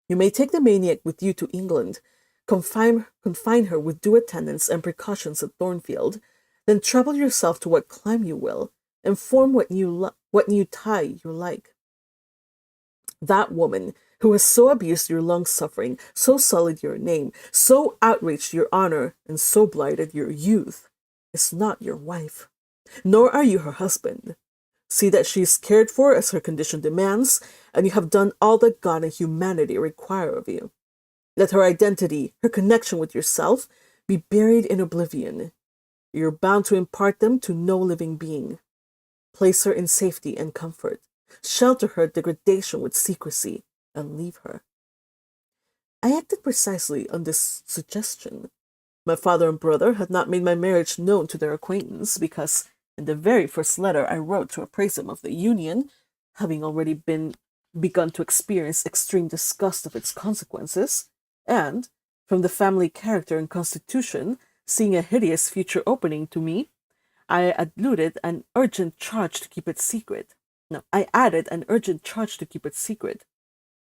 You may take the maniac with you to England, confine her with due attendance and precautions at Thornfield, then travel yourself to what clime you will, and form what new tie you like. That woman who has so abused your long-suffering, so sullied your name, so outraged your honor, and so blighted your youth, is not your wife, nor are you her husband. See that she is cared for as her condition demands, and you have done all that God and humanity require of you. Let her identity, her connection with yourself, be buried in oblivion. You are bound to impart them to no living being. Place her in safety and comfort. Shelter her degradation with secrecy, and leave her." I acted precisely on this suggestion. My father and brother had not made my marriage known to their acquaintance, because in the very first letter I wrote to appraise them of the union, having already begun to experience extreme disgust of its consequences, and, from the family character and constitution, seeing a hideous future opening to me, I added an urgent charge to keep it secret.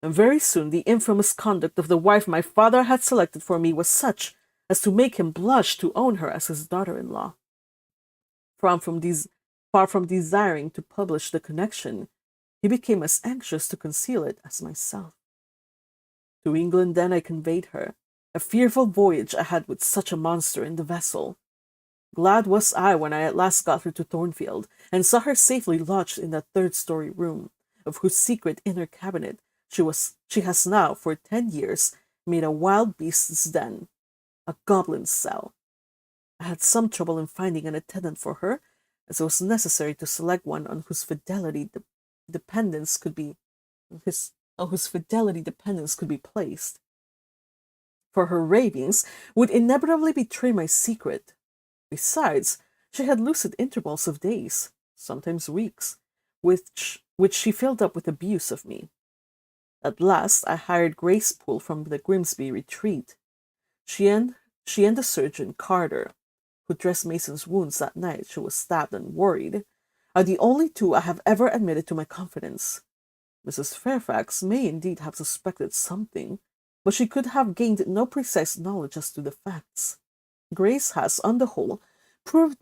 And very soon the infamous conduct of the wife my father had selected for me was such as to make him blush to own her as his daughter-in-law. Far from desiring to publish the connection, he became as anxious to conceal it as myself. To England then I conveyed her, a fearful voyage I had with such a monster in the vessel. Glad was I when I at last got her to Thornfield, and saw her safely lodged in that third-story room, of whose secret inner cabinet she has now for 10 years made a wild beast's den, a goblin's cell. I had some trouble in finding an attendant for her, as it was necessary to select one on whose fidelity dependence could be placed. For her ravings would inevitably betray my secret. Besides, she had lucid intervals of days, sometimes weeks, which she filled up with abuse of me. At last I hired Grace Poole from the Grimsby retreat. She and the surgeon, Carter, who dressed Mason's wounds that night she was stabbed and worried, are the only two I have ever admitted to my confidence. Mrs. Fairfax may indeed have suspected something, but she could have gained no precise knowledge as to the facts. Grace has, on the whole, proved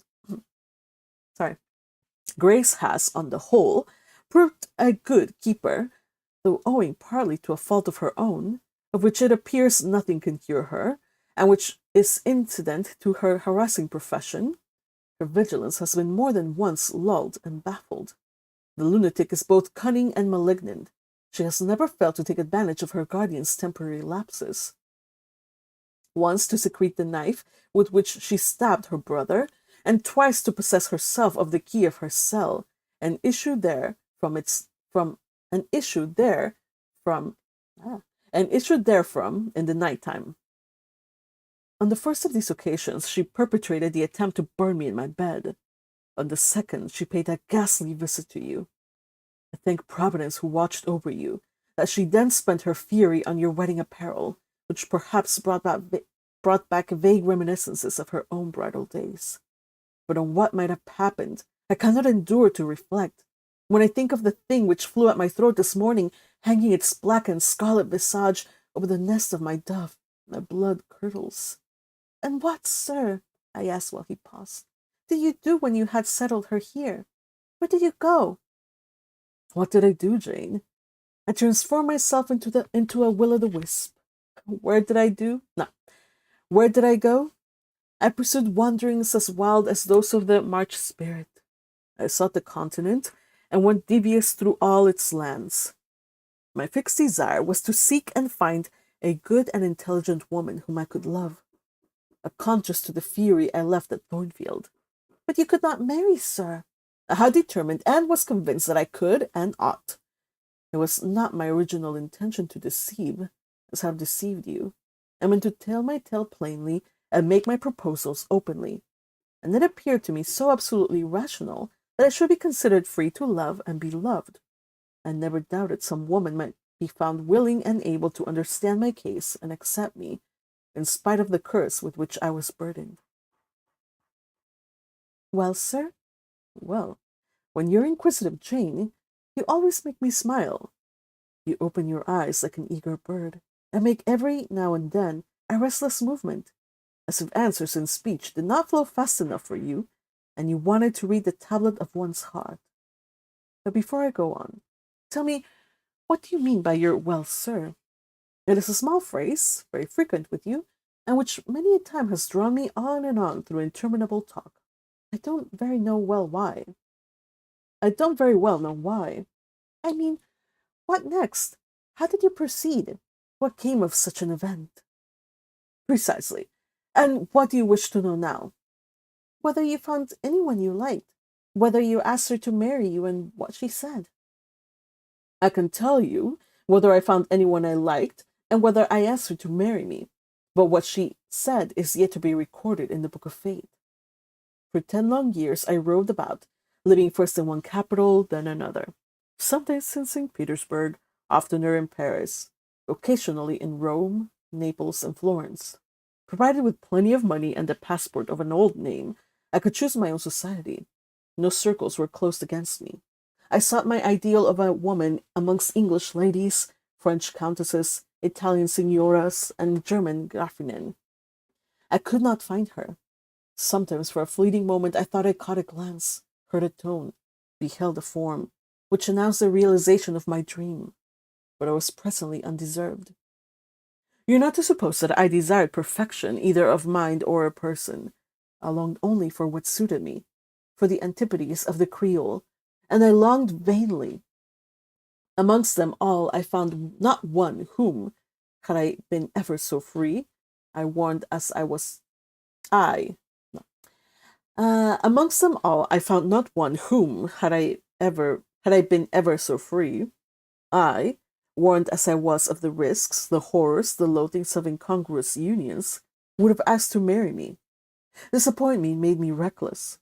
a good keeper, though owing partly to a fault of her own, of which it appears nothing can cure her, and which is incident to her harassing profession, her vigilance has been more than once lulled and baffled. The lunatic is both cunning and malignant. She has never failed to take advantage of her guardian's temporary lapses. Once to secrete the knife with which she stabbed her brother, and twice to possess herself of the key of her cell, and issue there from its from and issue there from and issued therefrom in the night time. On the first of these occasions, she perpetrated the attempt to burn me in my bed. On the second, she paid a ghastly visit to you. I thank Providence who watched over you, that she then spent her fury on your wedding apparel, which perhaps brought back vague reminiscences of her own bridal days. But on what might have happened, I cannot endure to reflect. When I think of the thing which flew at my throat this morning, hanging its black and scarlet visage over the nest of my dove, my blood curdles. And what, sir, I asked while he paused, did you do when you had settled her here? Where did you go? What did I do, Jane? I transformed myself into a will-o'-the-wisp. Where did I do? No. Where did I go? I pursued wanderings as wild as those of the March spirit. I sought the continent and went devious through all its lands. My fixed desire was to seek and find a good and intelligent woman whom I could love. A contrast to the fury I left at Thornfield. But you could not marry, sir. I had determined and was convinced that I could and ought. It was not my original intention to deceive, as I have deceived you. I meant to tell my tale plainly and make my proposals openly. And it appeared to me so absolutely rational that I should be considered free to love and be loved. I never doubted some woman might be found willing and able to understand my case and accept me, in spite of the curse with which I was burdened. Well, sir? Well, when you're inquisitive, Jane, you always make me smile. You open your eyes like an eager bird, and make every now and then a restless movement, as if answers in speech did not flow fast enough for you, and you wanted to read the tablet of one's heart. But before I go on, tell me, what do you mean by your well, sir? It is a small phrase, very frequent with you, and which many a time has drawn me on through interminable talk. I don't very well know why. I mean, what next? How did you proceed? What came of such an event? Precisely. And what do you wish to know now? Whether you found anyone you liked, whether you asked her to marry you, and what she said. I can tell you whether I found anyone I liked, and whether I asked her to marry me, but what she said is yet to be recorded in the book of fate. For 10 long years I roved about, living first in one capital, then another, sometimes in St. Petersburg, oftener in Paris, occasionally in Rome, Naples, and Florence. Provided with plenty of money and the passport of an old name, I could choose my own society. No circles were closed against me. I sought my ideal of a woman amongst English ladies, French countesses, Italian signoras, and German Grafinnen. I could not find her. Sometimes for a fleeting moment I thought I caught a glance, heard a tone, beheld a form, which announced the realization of my dream. But I was presently undeserved. You're not to suppose that I desired perfection either of mind or a person. I longed only for what suited me, for the antipodes of the Creole, and I longed vainly. Amongst them all I found not one whom, had I been ever so free, I warned as I was I. No. Amongst them all I found not one whom, had I been ever so free, I, warned as I was of the risks, the horrors, the loathings of incongruous unions, would have asked to marry me. Disappointment made me reckless.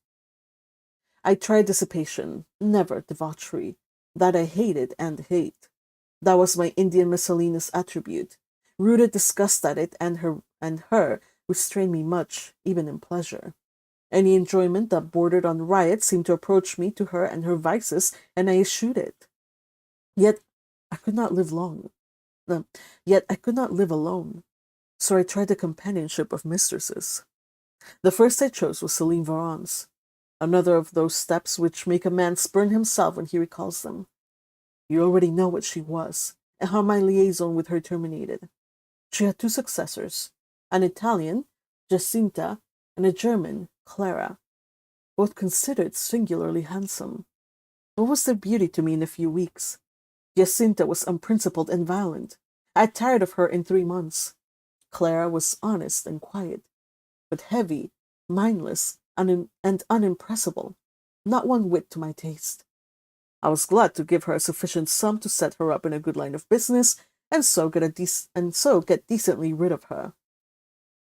I tried dissipation, never debauchery. That I hated and hate. That was my Indian Mussolini's attribute. Rooted disgust at it and her restrained me much, even in pleasure. Any enjoyment that bordered on riot seemed to approach me to her and her vices, and I eschewed it. Yet I could not live long. Yet I could not live alone. So I tried the companionship of mistresses. The first I chose was Celine Varens, another of those steps which make a man spurn himself when he recalls them. You already know what she was, and how my liaison with her terminated. She had two successors, an Italian, Jacinta, and a German, Clara, both considered singularly handsome. What was their beauty to me in a few weeks? Jacinta was unprincipled and violent. I had tired of her in 3 months. Clara was honest and quiet, but heavy, mindless, and unimpressible, not one whit to my taste. I was glad to give her a sufficient sum to set her up in a good line of business, and so get decently rid of her.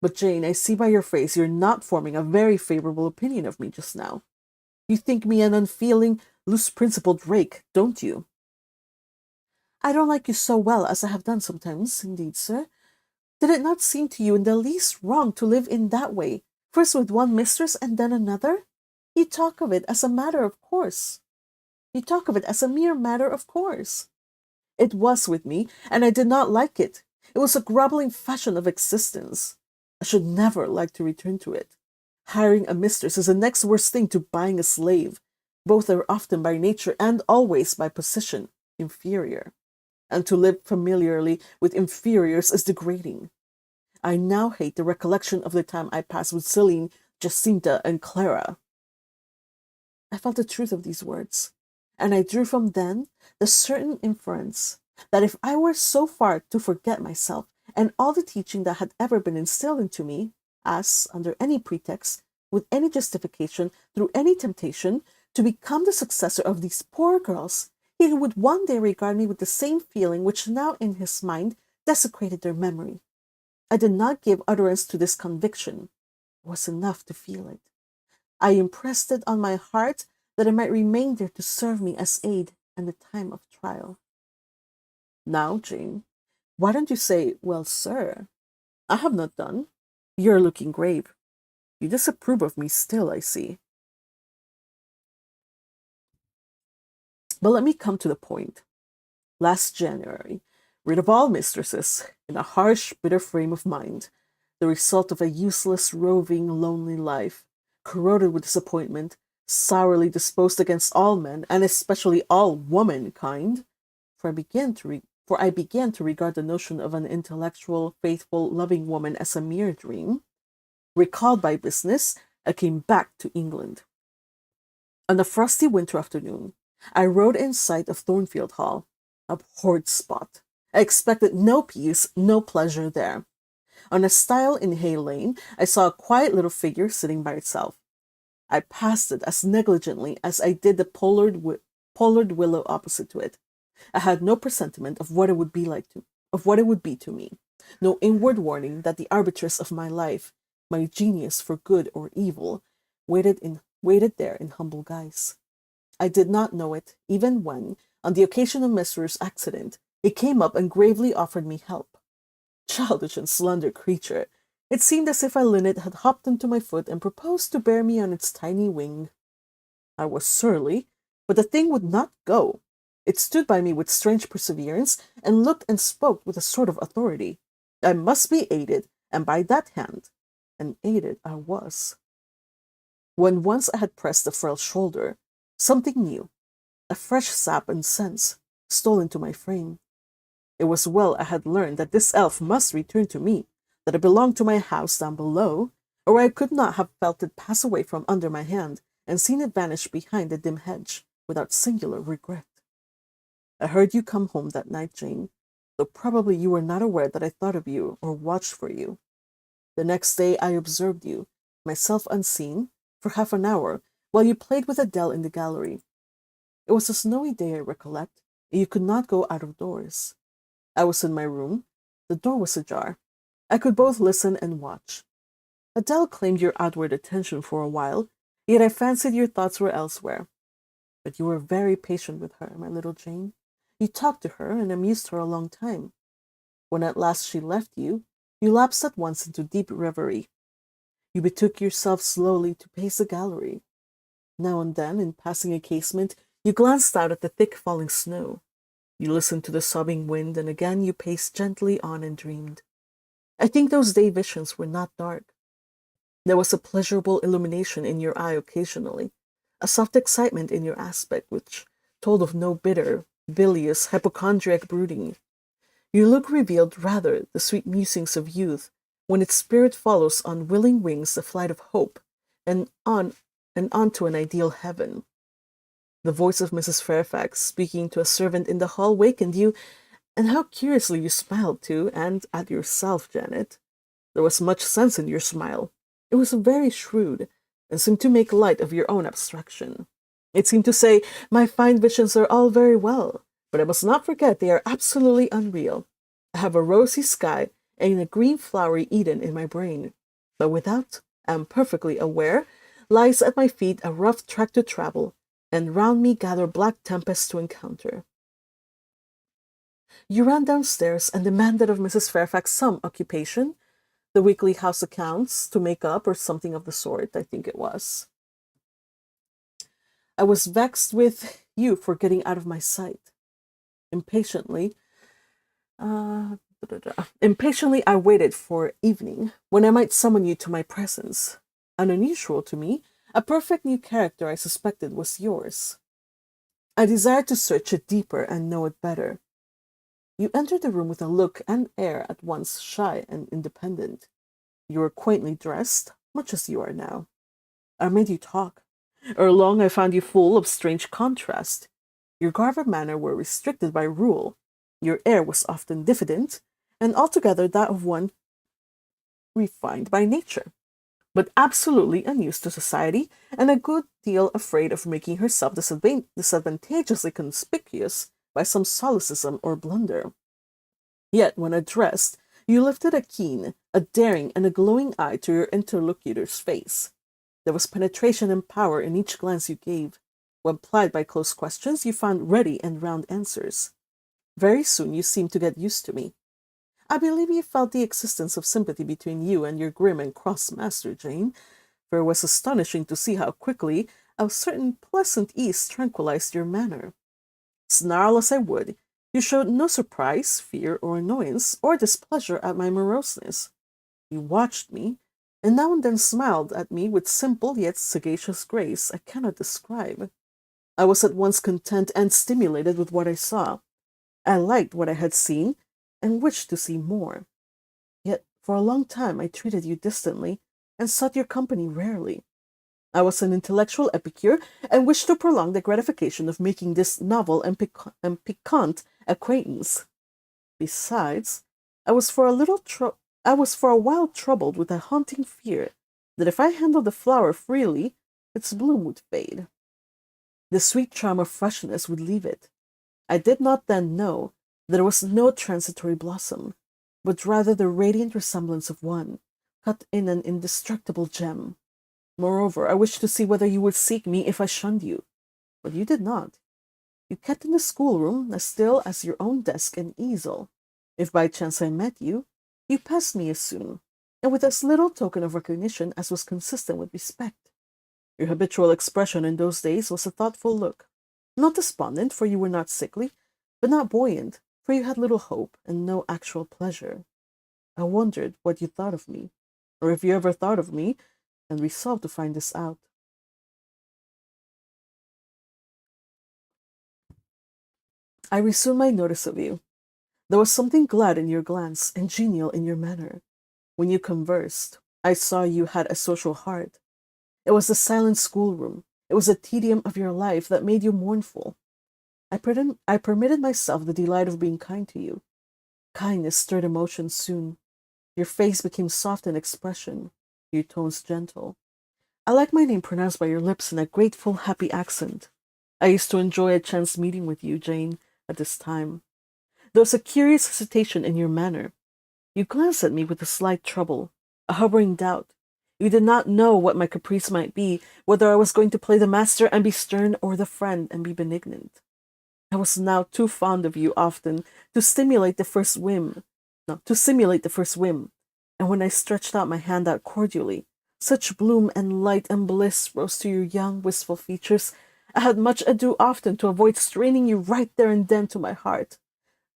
But Jane, I see by your face you're not forming a very favorable opinion of me just now. You think me an unfeeling, loose-principled rake, don't you? I don't like you so well as I have done sometimes, indeed, sir. Did it not seem to you in the least wrong to live in that way, first with one mistress and then another? You talk of it as a matter of course. You talk of it as a mere matter of course. It was with me, and I did not like it. It was a grovelling fashion of existence. I should never like to return to it. Hiring a mistress is the next worst thing to buying a slave. Both are often by nature and always by position inferior, and to live familiarly with inferiors is degrading. I now hate the recollection of the time I passed with Celine, Jacinta, and Clara. I felt the truth of these words, and I drew from them the certain inference that if I were so far to forget myself and all the teaching that had ever been instilled into me, as, under any pretext, with any justification, through any temptation, to become the successor of these poor girls, he would one day regard me with the same feeling which now in his mind desecrated their memory. I did not give utterance to this conviction. It was enough to feel it. I impressed it on my heart that it might remain there to serve me as aid in the time of trial. Now, Jane, why don't you say, well, sir? I have not done. You are looking grave. You disapprove of me still, I see. But let me come to the point. Last January, rid of all mistresses, in a harsh, bitter frame of mind, the result of a useless, roving, lonely life, corroded with disappointment, sourly disposed against all men, and especially all womankind, for I began to regard the notion of an intellectual, faithful, loving woman as a mere dream. Recalled by business, I came back to England. On a frosty winter afternoon, I rode in sight of Thornfield Hall, a abhorred spot. I expected no peace, no pleasure there. On a stile in Hay Lane, I saw a quiet little figure sitting by itself. I passed it as negligently as I did the pollard willow opposite to it. I had no presentiment of what it would be to me, no inward warning that the arbitress of my life, my genius for good or evil, waited there in humble guise. I did not know it, even when, on the occasion of Messer's accident, it came up and gravely offered me help. Childish and slender creature, it seemed as if a linnet had hopped into my foot and proposed to bear me on its tiny wing. I was surly, but the thing would not go. It stood by me with strange perseverance, and looked and spoke with a sort of authority. I must be aided, and by that hand, and aided I was. When once I had pressed the frail shoulder, something new, a fresh sap and sense, stole into my frame. It was well I had learned that this elf must return to me, that it belonged to my house down below, or I could not have felt it pass away from under my hand, and seen it vanish behind the dim hedge, without singular regret. I heard you come home that night, Jane, though probably you were not aware that I thought of you or watched for you. The next day I observed you, myself unseen, for half an hour, while you played with Adele in the gallery. It was a snowy day, I recollect, and you could not go out of doors. I was in my room. The door was ajar. I could both listen and watch. Adele claimed your outward attention for a while, yet I fancied your thoughts were elsewhere. But you were very patient with her, my little Jane. You talked to her and amused her a long time. When at last she left you, you lapsed at once into deep reverie. You betook yourself slowly to pace the gallery. Now and then, in passing a casement, you glanced out at the thick falling snow. You listened to the sobbing wind, and again you paced gently on and dreamed. I think those day visions were not dark. There was a pleasurable illumination in your eye occasionally, a soft excitement in your aspect which told of no bitter, bilious, hypochondriac brooding. Your look revealed rather the sweet musings of youth, when its spirit follows on willing wings the flight of hope, and on to an ideal heaven. The voice of Mrs. Fairfax speaking to a servant in the hall wakened you, and how curiously you smiled too, and at yourself, Janet. There was much sense in your smile. It was very shrewd, and seemed to make light of your own abstraction. It seemed to say, my fine visions are all very well, but I must not forget they are absolutely unreal. I have a rosy sky and a green flowery Eden in my brain, but without, I am perfectly aware, lies at my feet a rough track to travel, and round me gather black tempests to encounter. You ran downstairs and demanded of Mrs. Fairfax some occupation, the weekly house accounts to make up, or something of the sort, I think it was. I was vexed with you for getting out of my sight. Impatiently, Impatiently I waited for evening, when I might summon you to my presence. Unusual to me, a perfect new character I suspected was yours. I desired to search it deeper and know it better. You entered the room with a look and air at once shy and independent. You were quaintly dressed, much as you are now. I made you talk. Ere long I found you full of strange contrast. Your garb and manner were restricted by rule. Your air was often diffident, and altogether that of one refined by nature, but absolutely unused to society, and a good deal afraid of making herself disadvantageously conspicuous by some solecism or blunder. Yet, when addressed, you lifted a keen, a daring, and a glowing eye to your interlocutor's face. There was penetration and power in each glance you gave. When plied by close questions, you found ready and round answers. Very soon you seemed to get used to me. I believe you felt the existence of sympathy between you and your grim and cross master, Jane, for it was astonishing to see how quickly a certain pleasant ease tranquilized your manner. Snarl as I would, you showed no surprise, fear, or annoyance, or displeasure at my moroseness. You watched me, and now and then smiled at me with simple yet sagacious grace I cannot describe. I was at once content and stimulated with what I saw. I liked what I had seen, and wished to see more. Yet for a long time I treated you distantly, and sought your company rarely. I was an intellectual epicure, and wished to prolong the gratification of making this novel and piquant acquaintance. Besides, I was for a while troubled with a haunting fear that if I handled the flower freely, its bloom would fade. The sweet charm of freshness would leave it. I did not then know that it was no transitory blossom, but rather the radiant resemblance of one, cut in an indestructible gem. Moreover, I wished to see whether you would seek me if I shunned you, but you did not. You kept in the schoolroom as still as your own desk and easel. If by chance I met you, you passed me as soon, and with as little token of recognition as was consistent with respect. Your habitual expression in those days was a thoughtful look, not despondent, for you were not sickly, but not buoyant, for you had little hope and no actual pleasure. I wondered what you thought of me, or if you ever thought of me, and resolved to find this out. I resumed my notice of you. There was something glad in your glance and genial in your manner. When you conversed, I saw you had a social heart. It was the silent schoolroom. It was the tedium of your life that made you mournful. I permitted myself the delight of being kind to you. Kindness stirred emotion soon. Your face became soft in expression, your tones gentle. I like my name pronounced by your lips in a grateful, happy accent. I used to enjoy a chance meeting with you, Jane, at this time. There was a curious hesitation in your manner. You glanced at me with a slight trouble, a hovering doubt. You did not know what my caprice might be, whether I was going to play the master and be stern, or the friend and be benignant. I was now too fond of you often to stimulate the first whim, no, to simulate the first whim, and when I stretched out my hand out cordially, such bloom and light and bliss rose to your young, wistful features, I had much ado often to avoid straining you right there and then to my heart.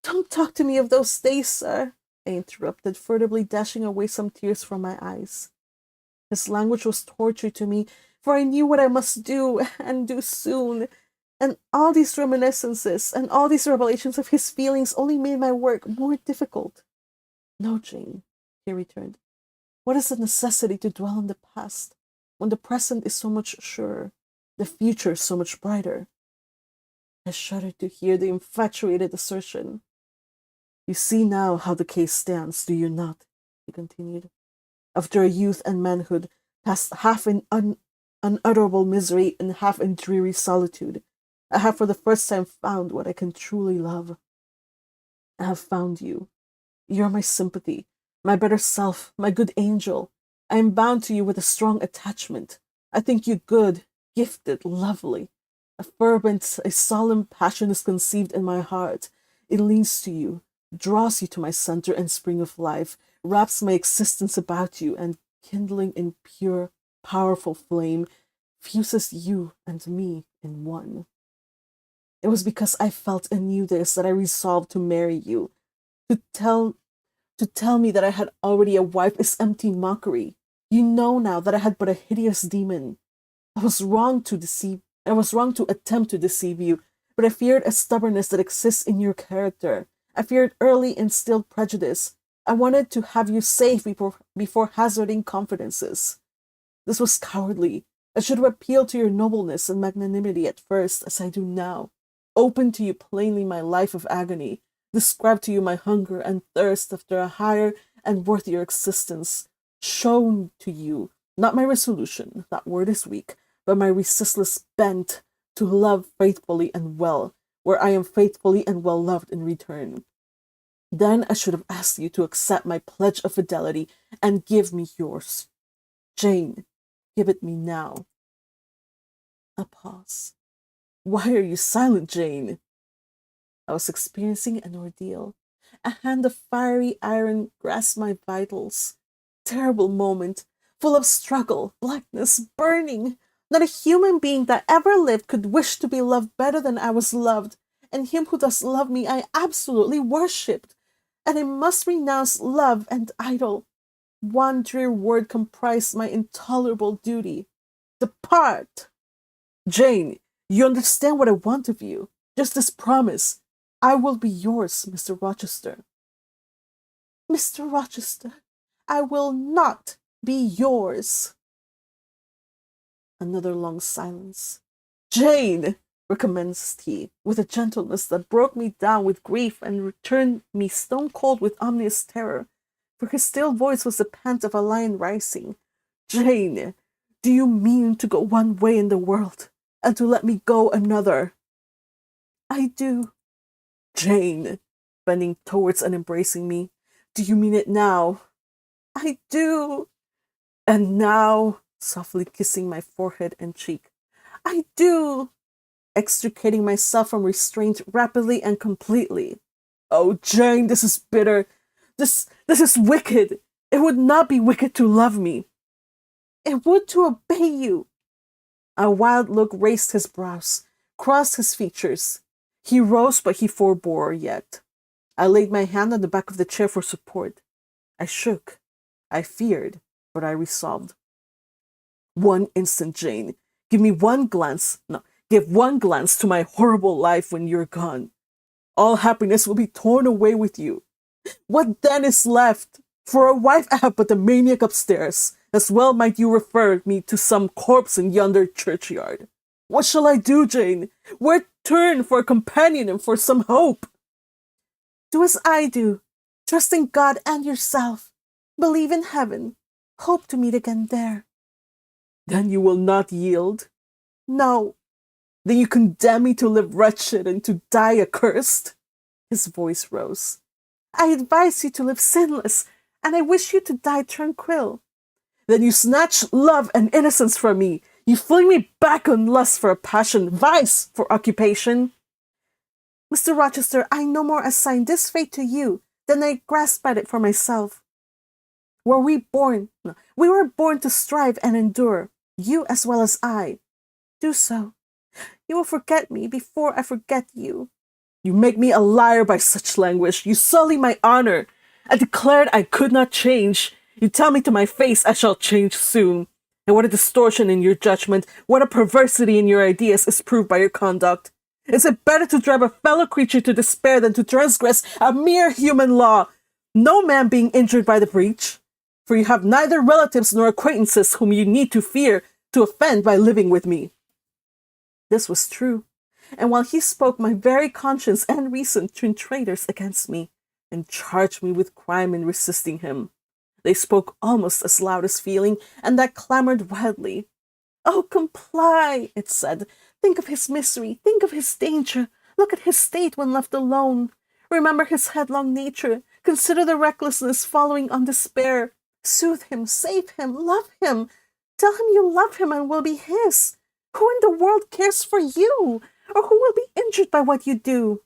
Don't talk to me of those days, sir, I interrupted, furtively dashing away some tears from my eyes. His language was torture to me, for I knew what I must do, and do soon. And all these reminiscences and all these revelations of his feelings only made my work more difficult. No, Jane, he returned. What is the necessity to dwell on the past when the present is so much surer, the future so much brighter? I shuddered to hear the infatuated assertion. You see now how the case stands, do you not? He continued. After a youth and manhood passed half in unutterable misery and half in dreary solitude, I have for the first time found what I can truly love. I have found you. You are my sympathy, my better self, my good angel. I am bound to you with a strong attachment. I think you good, gifted, lovely. A fervent, a solemn passion is conceived in my heart. It leans to you, draws you to my center and spring of life, wraps my existence about you, and kindling in pure, powerful flame, fuses you and me in one. It was because I felt and knew this that I resolved to marry you. To tell me that I had already a wife is empty mockery. You know now that I had but a hideous demon. I was wrong to attempt to deceive you, but I feared a stubbornness that exists in your character. I feared early instilled prejudice. I wanted to have you safe before hazarding confidences. This was cowardly. I should have appealed to your nobleness and magnanimity at first, as I do now. Opened to you plainly my life of agony, described to you my hunger and thirst after a higher and worthier existence, shown to you, not my resolution, that word is weak, but my resistless bent to love faithfully and well, where I am faithfully and well loved in return. Then I should have asked you to accept my pledge of fidelity and give me yours. Jane, give it me now. A pause. Why are you silent, Jane? I was experiencing an ordeal. A hand of fiery iron grasped my vitals. Terrible moment, full of struggle, blackness, burning. Not a human being that ever lived could wish to be loved better than I was loved, and him who does love me I absolutely worshipped. And I must renounce love and idol. One drear word comprised my intolerable duty. Depart! Jane, you understand what I want of you. Just this promise. I will be yours, Mr. Rochester. Mr. Rochester, I will not be yours. Another long silence. Jane, recommenced he, with a gentleness that broke me down with grief and returned me stone cold with ominous terror, for his still voice was the pant of a lion rising. Jane, do you mean to go one way in the world, and to let me go another? I do. Jane, bending towards and embracing me, do you mean it now? I do. And now, softly kissing my forehead and cheek, I do. Extricating myself from restraint rapidly and completely. Oh, Jane, this is bitter. This is wicked. It would not be wicked to love me. It would to obey you. A wild look raised his brows, crossed his features. He rose, but he forbore yet. I laid my hand on the back of the chair for support. I shook. I feared, but I resolved. One instant, Jane. Give one glance to my horrible life when you're gone. All happiness will be torn away with you. What then is left? For a wife I have but the maniac upstairs. As well might you refer me to some corpse in yonder churchyard. What shall I do, Jane? Where turn for a companion and for some hope? Do as I do. Trust in God and yourself. Believe in heaven. Hope to meet again there. Then you will not yield? No. Then you condemn me to live wretched and to die accursed? His voice rose. I advise you to live sinless, and I wish you to die tranquil. Then you snatch love and innocence from me. You fling me back on lust for a passion, vice for occupation. Mr. Rochester, I no more assign this fate to you than I grasp at it for myself. We were born to strive and endure, you as well as I. Do so. You will forget me before I forget you. You make me a liar by such language. You sully my honor. I declared I could not change. You tell me to my face I shall change soon. And what a distortion in your judgment, what a perversity in your ideas is proved by your conduct. Is it better to drive a fellow creature to despair than to transgress a mere human law, no man being injured by the breach? For you have neither relatives nor acquaintances whom you need to fear to offend by living with me. This was true, and while he spoke, my very conscience and reason turned traitors against me, and charged me with crime in resisting him. They spoke almost as loud as feeling, and that clamored wildly. Oh, comply, it said. Think of his misery, think of his danger. Look at his state when left alone. Remember his headlong nature. Consider the recklessness following on despair. Soothe him, save him, love him. Tell him you love him and will be his. Who in the world cares for you? Or who will be injured by what you do?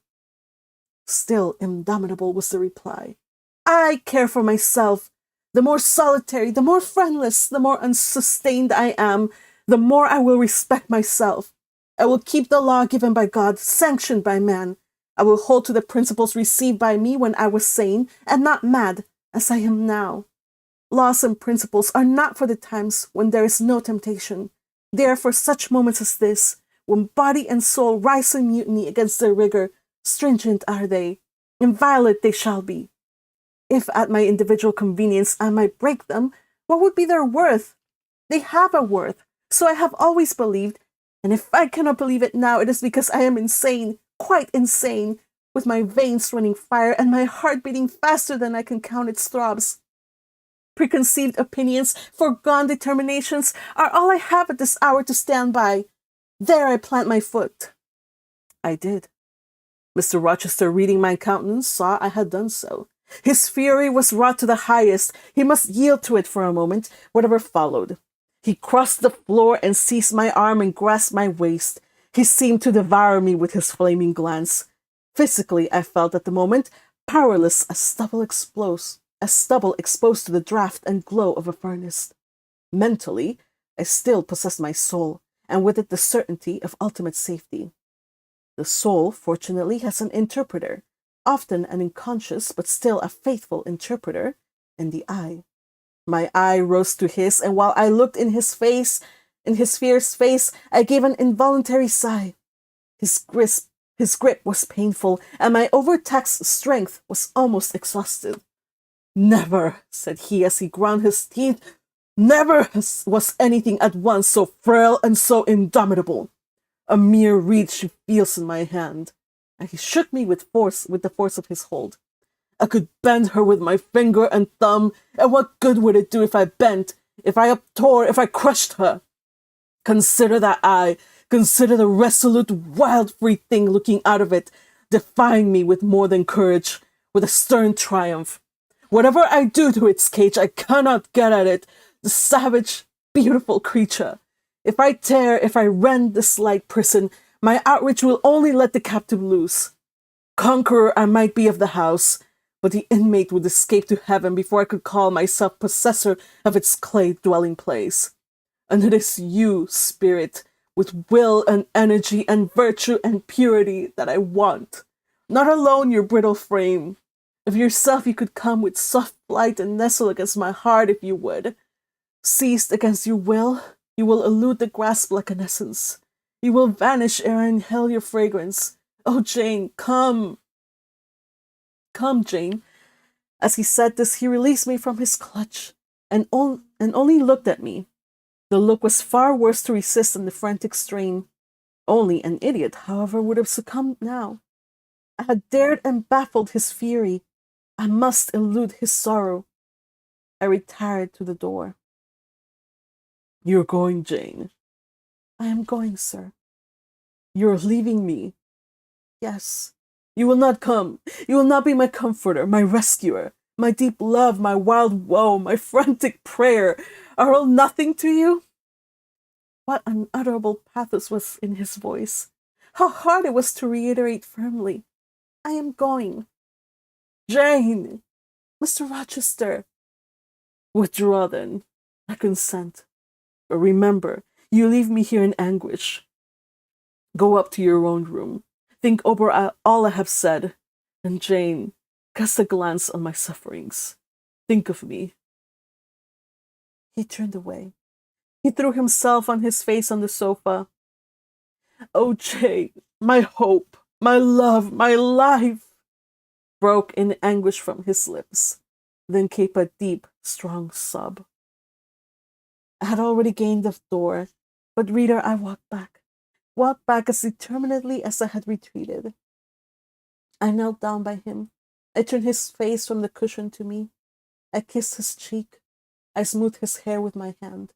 Still indomitable was the reply. I care for myself. The more solitary, the more friendless, the more unsustained I am, the more I will respect myself. I will keep the law given by God, sanctioned by man. I will hold to the principles received by me when I was sane and not mad, as I am now. Laws and principles are not for the times when there is no temptation. They are for such moments as this, when body and soul rise in mutiny against their rigor. Stringent are they, inviolate they shall be. If at my individual convenience I might break them, what would be their worth? They have a worth, so I have always believed, and if I cannot believe it now, it is because I am insane, quite insane, with my veins running fire and my heart beating faster than I can count its throbs. Preconceived opinions, foregone determinations are all I have at this hour to stand by. There I plant my foot. I did. Mr. Rochester, reading my countenance, saw I had done so. His fury was wrought to the highest. He must yield to it for a moment, whatever followed. He crossed the floor and seized my arm and grasped my waist. He seemed to devour me with his flaming glance. Physically, I felt at the moment powerless as stubble exposed to the draught and glow of a furnace. Mentally, I still possessed my soul, and with it the certainty of ultimate safety. The soul, fortunately, has an interpreter, often an unconscious but still a faithful interpreter, in the eye. My eye rose to his, and while I looked in his fierce face, I gave an involuntary sigh. His grip was painful, and my overtaxed strength was almost exhausted. Never, said he as he ground his teeth, never was anything at once so frail and so indomitable. A mere reed she feels in my hand. And he shook me with the force of his hold. I could bend her with my finger and thumb, and what good would it do if I bent, if I uptore, if I crushed her? Consider that eye, consider the resolute, wild, free thing looking out of it, defying me with more than courage, with a stern triumph. Whatever I do to its cage, I cannot get at it, the savage, beautiful creature. If I tear, if I rend this light prison, my outrage will only let the captive loose. Conqueror I might be of the house, but the inmate would escape to heaven before I could call myself possessor of its clay dwelling place. And it is you, spirit, with will and energy and virtue and purity that I want. Not alone your brittle frame. Of yourself you could come with soft flight and nestle against my heart if you would. Seized against your will, you will elude the grasp like an essence. You will vanish ere I inhale your fragrance. Oh, Jane, come. Come, Jane. As he said this, he released me from his clutch and only looked at me. The look was far worse to resist than the frantic strain. Only an idiot, however, would have succumbed now. I had dared and baffled his fury. I must elude his sorrow. I retired to the door. You're going, Jane. I am going, sir. You're leaving me. Yes. You will not come. You will not be my comforter, my rescuer, my deep love, my wild woe, my frantic prayer. Are all nothing to you? What unutterable pathos was in his voice. How hard it was to reiterate firmly. I am going. Jane! Mr. Rochester! Withdraw then. I consent. But remember, you leave me here in anguish. Go up to your own room. Think over all I have said. And Jane, cast a glance on my sufferings. Think of me. He turned away. He threw himself on his face on the sofa. "Oh, Jane, my hope, my love, my life," broke in anguish from his lips. Then came a deep, strong sob. I had already gained the door, but reader, I walked back as determinedly as I had retreated. I knelt down by him. I turned his face from the cushion to me. I kissed his cheek. I smoothed his hair with my hand.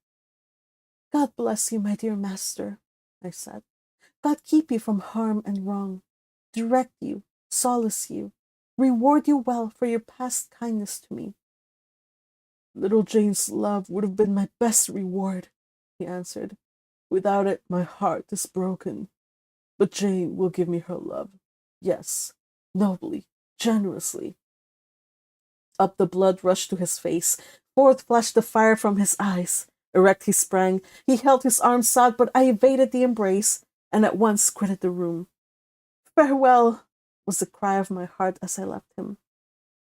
"God bless you, my dear master," I said. "God keep you from harm and wrong, direct you, solace you, reward you well for your past kindness to me." "Little Jane's love would have been my best reward," he answered. "Without it, my heart is broken. But Jane will give me her love. Yes, nobly, generously." Up the blood rushed to his face. Forth flashed the fire from his eyes. Erect he sprang. He held his arms out, but I evaded the embrace, and at once quitted the room. "Farewell," was the cry of my heart as I left him.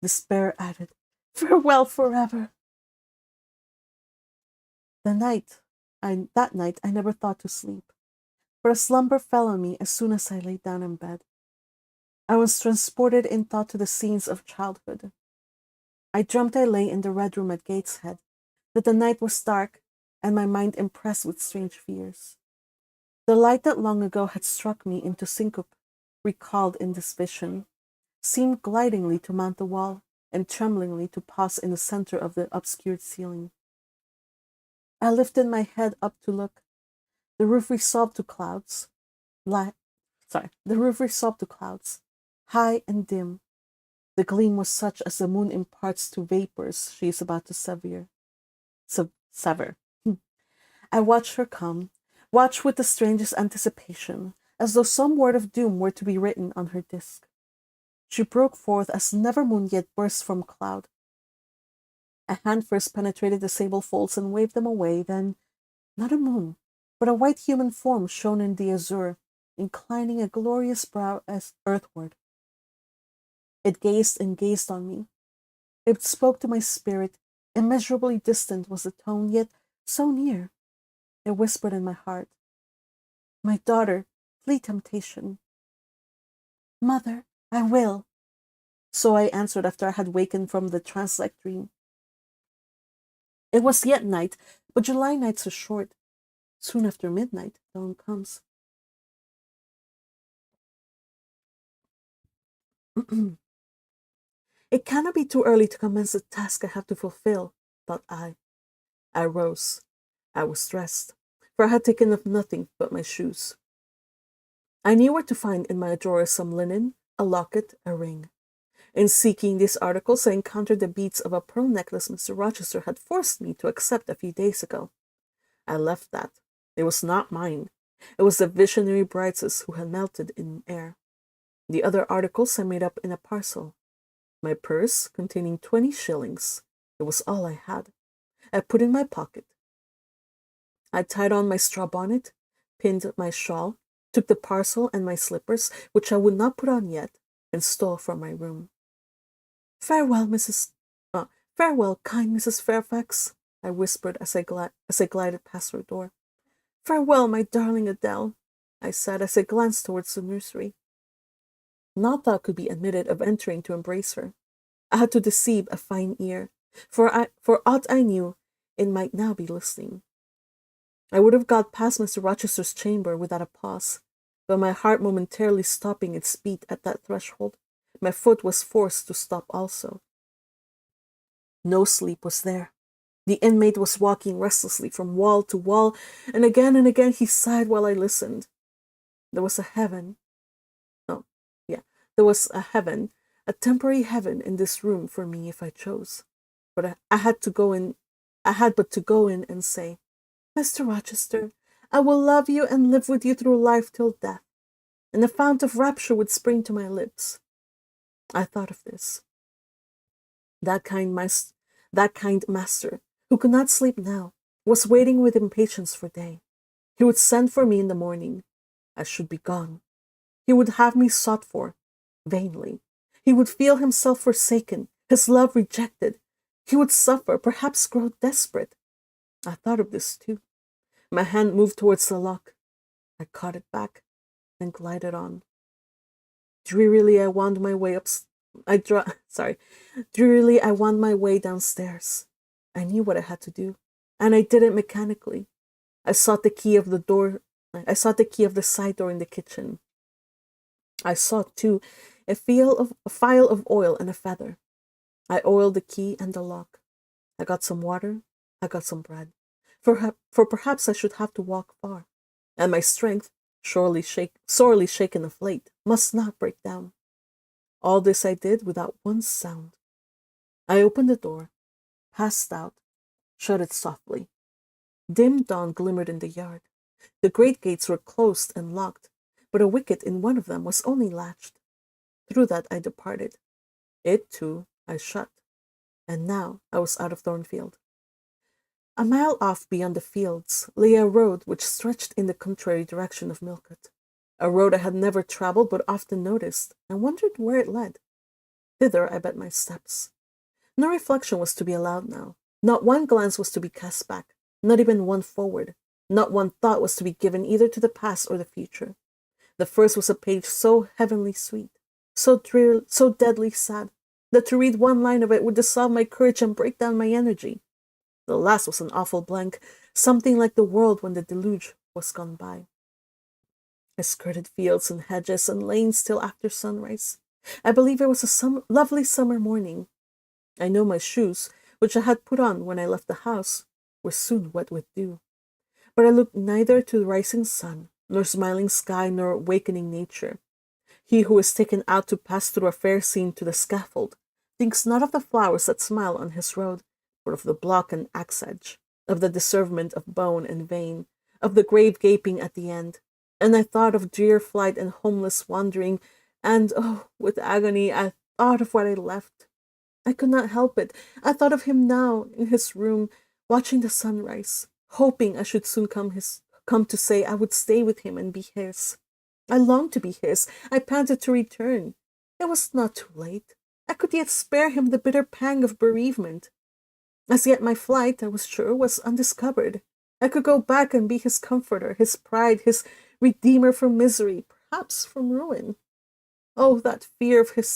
Despair added, "Farewell forever." That night I never thought to sleep, for a slumber fell on me as soon as I lay down in bed. I was transported in thought to the scenes of childhood. I dreamt I lay in the red room at Gateshead, that the night was dark, and my mind impressed with strange fears. The light that long ago had struck me into syncope, recalled in this vision, seemed glidingly to mount the wall, and tremblingly to pause in the center of the obscured ceiling. I lifted my head up to look. The roof resolved to clouds. The roof resolved to clouds, high and dim. The gleam was such as the moon imparts to vapors she is about to sever. I watched her come, watched with the strangest anticipation, as though some word of doom were to be written on her disk. She broke forth as never moon yet burst from cloud. A hand first penetrated the sable folds and waved them away, then, not a moon, but a white human form shone in the azure, inclining a glorious brow as earthward. It gazed and gazed on me. It spoke to my spirit. Immeasurably distant was the tone, yet so near. It whispered in my heart, "My daughter, flee temptation." "Mother, I will." So I answered after I had wakened from the trance-like dream. It was yet night, but July nights are short. Soon after midnight, dawn comes. It cannot be too early to commence the task I have to fulfill, thought I. I rose. I was dressed, for I had taken up nothing but my shoes. I knew where to find in my drawer some linen, a locket, a ring. In seeking these articles, I encountered the beads of a pearl necklace Mr. Rochester had forced me to accept a few days ago. I left that. It was not mine. It was the visionary bride's who had melted in air. The other articles I made up in a parcel. My purse, containing 20 shillings. It was all I had. I put in my pocket. I tied on my straw bonnet, pinned my shawl, took the parcel and my slippers, which I would not put on yet, and stole from my room. Farewell, kind Mrs. Fairfax," I whispered as I glided past her door. "Farewell, my darling Adele," I said as I glanced towards the nursery. Not thought could be admitted of entering to embrace her. I had to deceive a fine ear, for aught I knew, it might now be listening. I would have got past Mr. Rochester's chamber without a pause, but my heart momentarily stopping its beat at that threshold, my foot was forced to stop also. No sleep was there. The inmate was walking restlessly from wall to wall, and again he sighed while I listened. There was a heaven. There was a heaven, a temporary heaven in this room for me if I chose. But I had but to go in and say, "Mr. Rochester, I will love you and live with you through life till death," and a fount of rapture would spring to my lips. I thought of this. That kind master, who could not sleep now, was waiting with impatience for day. He would send for me in the morning. I should be gone. He would have me sought for, vainly. He would feel himself forsaken, his love rejected. He would suffer, perhaps grow desperate. I thought of this too. My hand moved towards the lock. I caught it back and glided on. Drearily, I wound my way Drearily, I wound my way downstairs. I knew what I had to do, and I did it mechanically. I sought the key of the door. I sought the key of the side door in the kitchen. I sought, too, a phial of oil and a feather. I oiled the key and the lock. I got some water. I got some bread. For perhaps I should have to walk far, and my strength, sorely shaken of late, must not break down. All this I did without one sound. I opened the door, passed out, shut it softly. Dim dawn glimmered in the yard. The great gates were closed and locked, but a wicket in one of them was only latched. Through that I departed. It, too, I shut, and now I was out of Thornfield. A mile off beyond the fields lay a road which stretched in the contrary direction of Millcote, a road I had never travelled but often noticed, and wondered where it led. Thither I bent my steps. No reflection was to be allowed now. Not one glance was to be cast back, not even one forward. Not one thought was to be given either to the past or the future. The first was a page so heavenly sweet, so deadly sad, that to read one line of it would dissolve my courage and break down my energy. The last was an awful blank, something like the world when the deluge was gone by. I skirted fields and hedges and lanes till after sunrise. I believe it was a lovely summer morning. I know my shoes, which I had put on when I left the house, were soon wet with dew. But I looked neither to the rising sun, nor smiling sky, nor awakening nature. He who is taken out to pass through a fair scene to the scaffold thinks not of the flowers that smile on his road, but of the block and axe edge, of the disseverment of bone and vein, of the grave gaping at the end. And I thought of drear flight and homeless wandering, and, oh, with agony, I thought of what I left. I could not help it. I thought of him now, in his room, watching the sunrise, hoping I should soon come to say I would stay with him and be his. I longed to be his. I panted to return. It was not too late. I could yet spare him the bitter pang of bereavement. As yet my flight, I was sure, was undiscovered. I could go back and be his comforter, his pride, his redeemer from misery, perhaps from ruin. Oh, that fear of his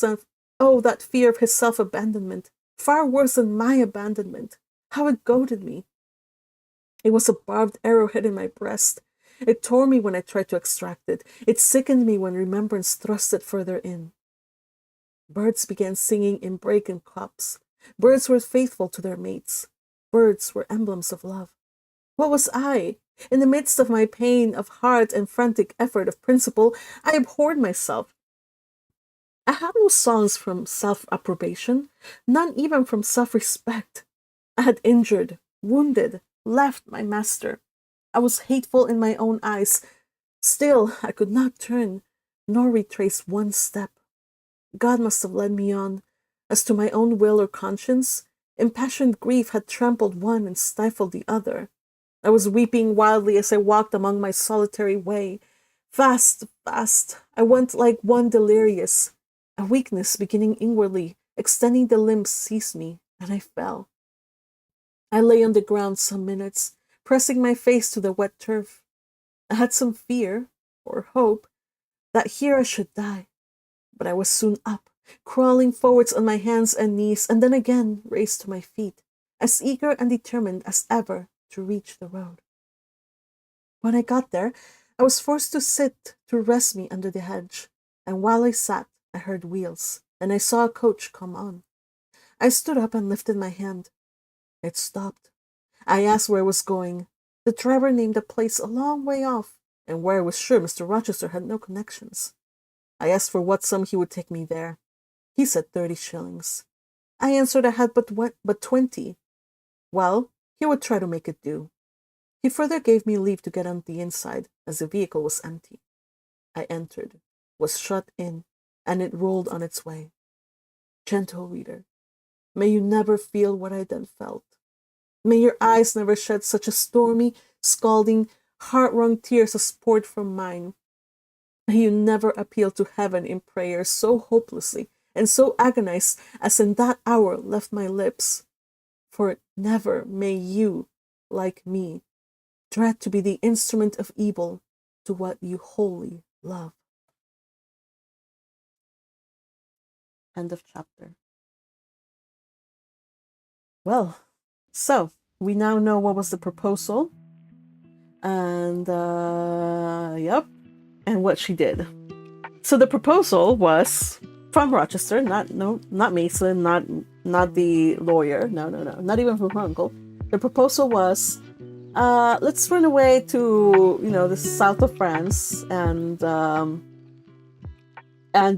self-abandonment, far worse than my abandonment. How it goaded me. It was a barbed arrowhead in my breast. It tore me when I tried to extract it. It sickened me when remembrance thrust it further in. Birds began singing in brake and copse. Birds were faithful to their mates. Birds were emblems of love. What was I? In the midst of my pain of heart and frantic effort of principle, I abhorred myself. I had no songs from self-approbation, none even from self-respect. I had injured, wounded, left my master. I was hateful in my own eyes. Still, I could not turn, nor retrace one step. God must have led me on. As to my own will or conscience, impassioned grief had trampled one and stifled the other. I was weeping wildly as I walked among my solitary way. Fast, fast, I went like one delirious. A weakness beginning inwardly, extending the limbs seized me, and I fell. I lay on the ground some minutes, pressing my face to the wet turf. I had some fear, or hope, that here I should die. But I was soon up, crawling forwards on my hands and knees, and then again raised to my feet, as eager and determined as ever to reach the road. When I got there, I was forced to sit to rest me under the hedge, and while I sat, I heard wheels, and I saw a coach come on. I stood up and lifted my hand. It stopped. I asked where I was going. The driver named a place a long way off, and where I was sure Mr. Rochester had no connections. I asked for what sum he would take me there. He said 30 shillings. I answered I had but 20. Well, he would try to make it do. He further gave me leave to get on the inside, as the vehicle was empty. I entered, was shut in, and it rolled on its way. Gentle reader, may you never feel what I then felt. May your eyes never shed such a stormy, scalding, heart-wrung tears as poured from mine. May you never appeal to heaven in prayer so hopelessly and so agonized as in that hour left my lips. For never may you, like me, dread to be the instrument of evil to what you wholly love. End of chapter. Well, so we now know what was the proposal, and yep, and what she did. So the proposal was from Rochester, not Mason, not the lawyer, no, not even from her uncle. The proposal was, let's run away to the south of France, and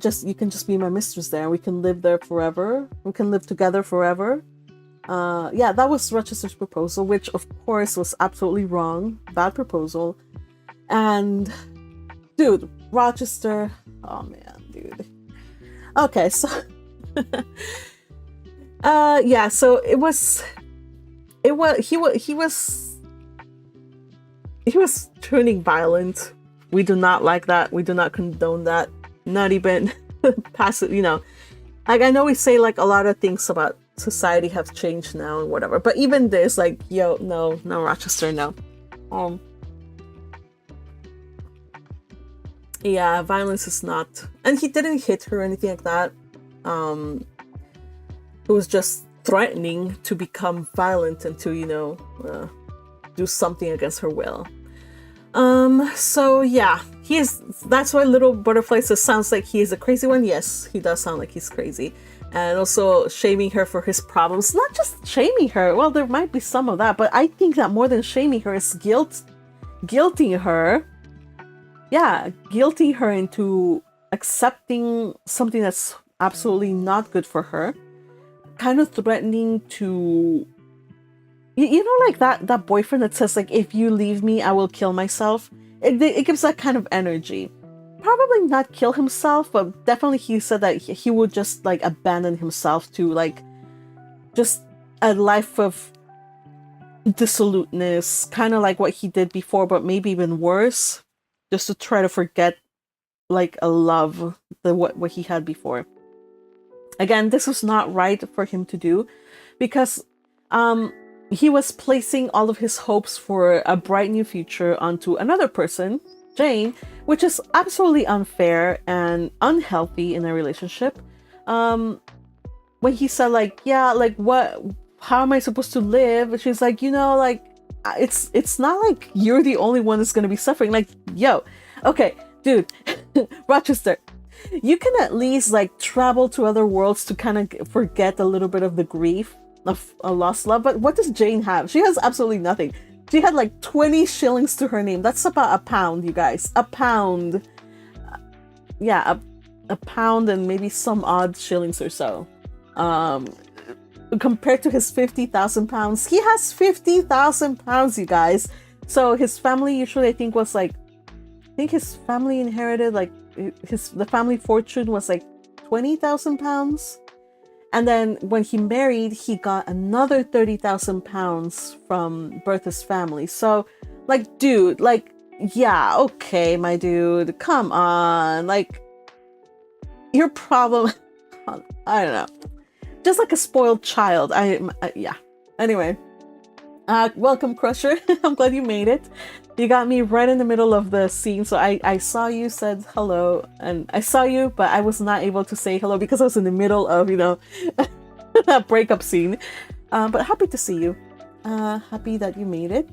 just you can just be my mistress there. We can live there forever. We can live together forever. Yeah, that was Rochester's proposal, which of course was absolutely wrong. Bad proposal. And dude, Rochester, oh man, dude. Okay, so yeah, so he was turning violent. We do not like that. We do not condone that. Not even passive, like I know we say like a lot of things about society have changed now and whatever, but even this, like, yo, no, Rochester, no. Yeah, violence is not, and he didn't hit her or anything like that. It was just threatening to become violent and to do something against her will. So yeah, that's why Little Butterfly says sounds like he is a crazy one. Yes, he does sound like he's crazy. And also shaming her for his problems. Not just shaming her. Well, there might be some of that, but I think that more than shaming her is guilting her. Yeah, guilting her into accepting something that's absolutely not good for her. Kind of threatening to, like that boyfriend that says like, if you leave me, I will kill myself. It gives that kind of energy. Probably not kill himself, but definitely he said that he would just like abandon himself to like just a life of dissoluteness, kind of like what he did before, but maybe even worse, just to try to forget like a love, what he had before. Again, this was not right for him to do, because he was placing all of his hopes for a bright new future onto another person, Jane, which is absolutely unfair and unhealthy in a relationship. When he said like, yeah, like how am I supposed to live? She's like, like it's not like you're the only one that's gonna be suffering. Like, yo, okay, dude, Rochester, you can at least like travel to other worlds to kind of forget a little bit of the grief of a lost love. But what does Jane have? She has absolutely nothing. She had like 20 shillings to her name. That's about £1, you guys. £1. Yeah, a pound and maybe some odd shillings or so. Compared to his £50,000. He has £50,000, you guys. So his family usually, I think his family inherited like the family fortune was like £20,000. And then when he married, he got another £30,000 from Bertha's family. So, like, dude, like, yeah, okay, my dude, come on, like, your problem, I don't know, just like a spoiled child. Yeah. Anyway, welcome, Crusher. I'm glad you made it. You got me right in the middle of the scene, so I saw you, said hello, and I saw you, but I was not able to say hello because I was in the middle of, that breakup scene. But happy to see you. Happy that you made it.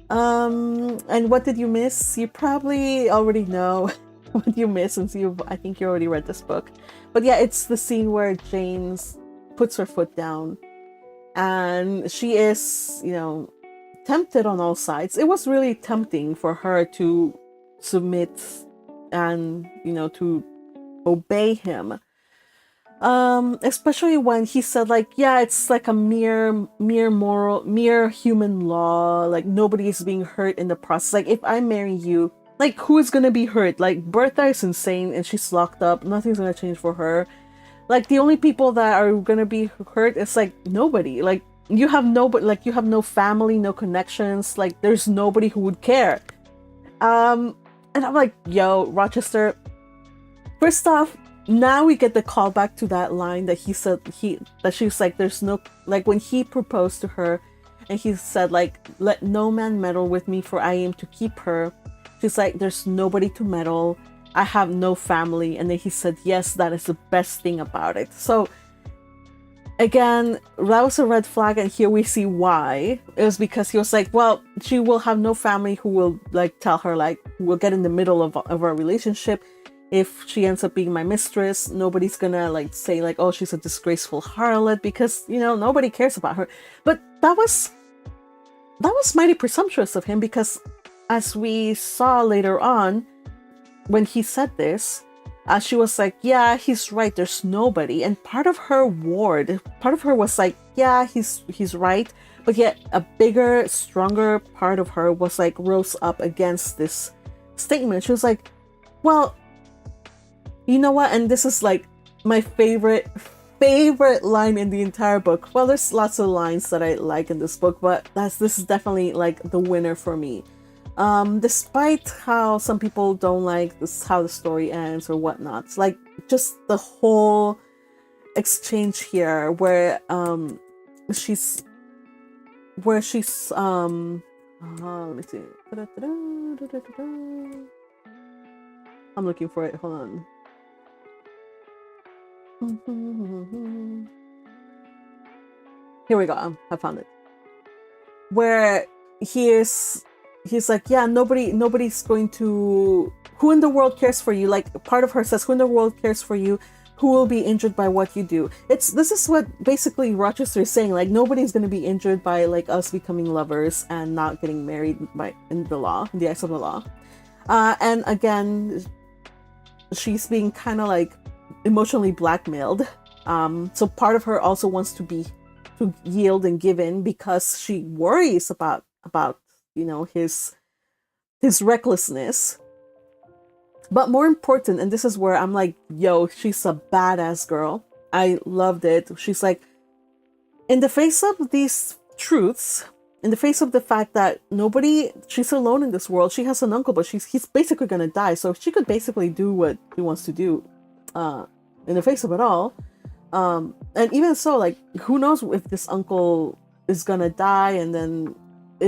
And what did you miss? You probably already know what you missed since I think you already read this book. But yeah, it's the scene where Jane puts her foot down, and she is, tempted on all sides. It was really tempting for her to submit and, to obey him. Especially when he said like, yeah, it's like a mere human law. Like nobody is being hurt in the process. Like if I marry you, like who is gonna be hurt? Like Bertha is insane and she's locked up. Nothing's gonna change for her. Like the only people that are gonna be hurt is like nobody. Like you have no family, no connections, like there's nobody who would care. And I'm like, yo, Rochester, first off, now we get the callback to that line that he said that she was like, there's no, like when he proposed to her And he said, like, let no man meddle with me, for I aim to keep her. She's like, there's nobody to meddle. I have no family. And then he said, yes, that is the best thing about it. So again, that was a red flag, and here we see why. It was because he was like, well, she will have no family who will like tell her, like, we'll get in the middle of our relationship. If she ends up being my mistress, nobody's gonna like say like, oh, she's a disgraceful harlot, because, you know, nobody cares about her. But that was mighty presumptuous of him, because as we saw later on, when he said this, she was like, yeah, he's right, there's nobody. And part of her was like, yeah, he's right. But yet a bigger, stronger part of her was like, rose up against this statement. She was like, well, you know what? And this is like my favorite line in the entire book. Well, there's lots of lines that I like in this book, but this is definitely like the winner for me. Despite how some people don't like this, how the story ends or whatnot, it's like just the whole exchange here where she's let me see. I'm looking for it. Hold on. Here we go. I found it. Where he's like, yeah, nobody's going to, who in the world cares for you? Like, part of her says, who in the world cares for you? Who will be injured by what you do? This is what basically Rochester is saying, like, nobody's going to be injured by like us becoming lovers and not getting married in the eyes of the law. And again, she's being kind of like emotionally blackmailed. So part of her also wants to yield and give in, because she worries about you know, his recklessness. But more important, and this is where I'm like, yo, she's a badass girl. I loved it. She's like, in the face of these truths, in the face of the fact that she's alone in this world. She has an uncle, but he's basically gonna die. So she could basically do what he wants to do in the face of it all. And even so, like, who knows if this uncle is gonna die, and then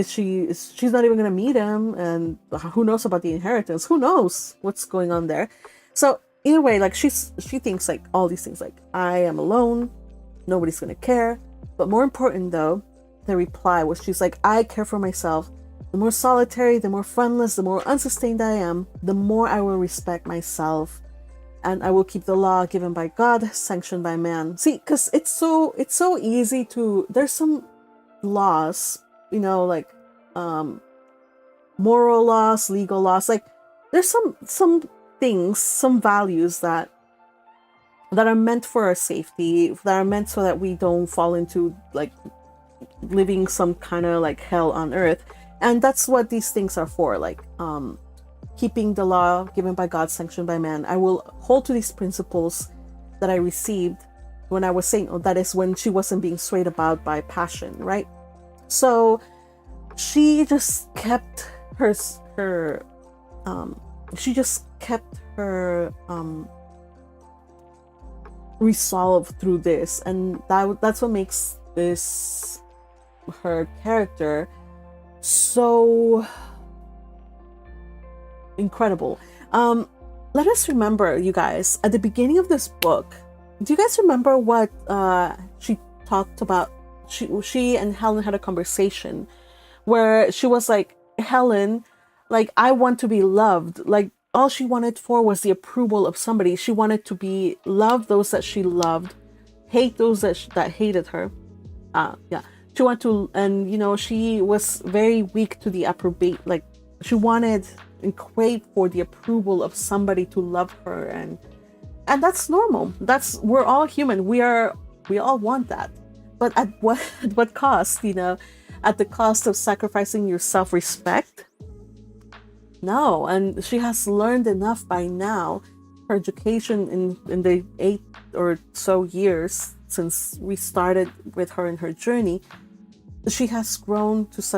she's not even gonna meet him, and who knows about the inheritance? Who knows what's going on there? So either way, like, she thinks like all these things, like, I am alone, nobody's gonna care. But more important though, the reply was, she's like, I care for myself. The more solitary, the more friendless, the more unsustained I am, the more I will respect myself, and I will keep the law given by God, sanctioned by man. See, because it's so easy to, there's some laws, you know, like moral laws, legal laws, like there's some things, some values that are meant for our safety, that are meant so that we don't fall into like living some kind of like hell on earth. And that's what these things are for, like keeping the law given by God, sanctioned by man. I will hold to these principles that I received when I was saying, that is when she wasn't being swayed about by passion, right? So she just kept her resolve through this, and that's what makes this, her character, so incredible. Let us remember, you guys, at the beginning of this book, do you guys remember what she talked about? She and Helen had a conversation where she was like, Helen, like, I want to be loved. Like, all she wanted for was the approval of somebody. She wanted to be love those that she loved, hate those that hated her. She wanted to, and you know, she was very weak to the approbate. Like, she wanted and craved for the approval of somebody to love her, and that's normal. We're all human. We all want that. But at what cost, you know? At the cost of sacrificing your self-respect? No. And she has learned enough by now. Her education in the 8 or so years since we started with her in her journey, she has grown to she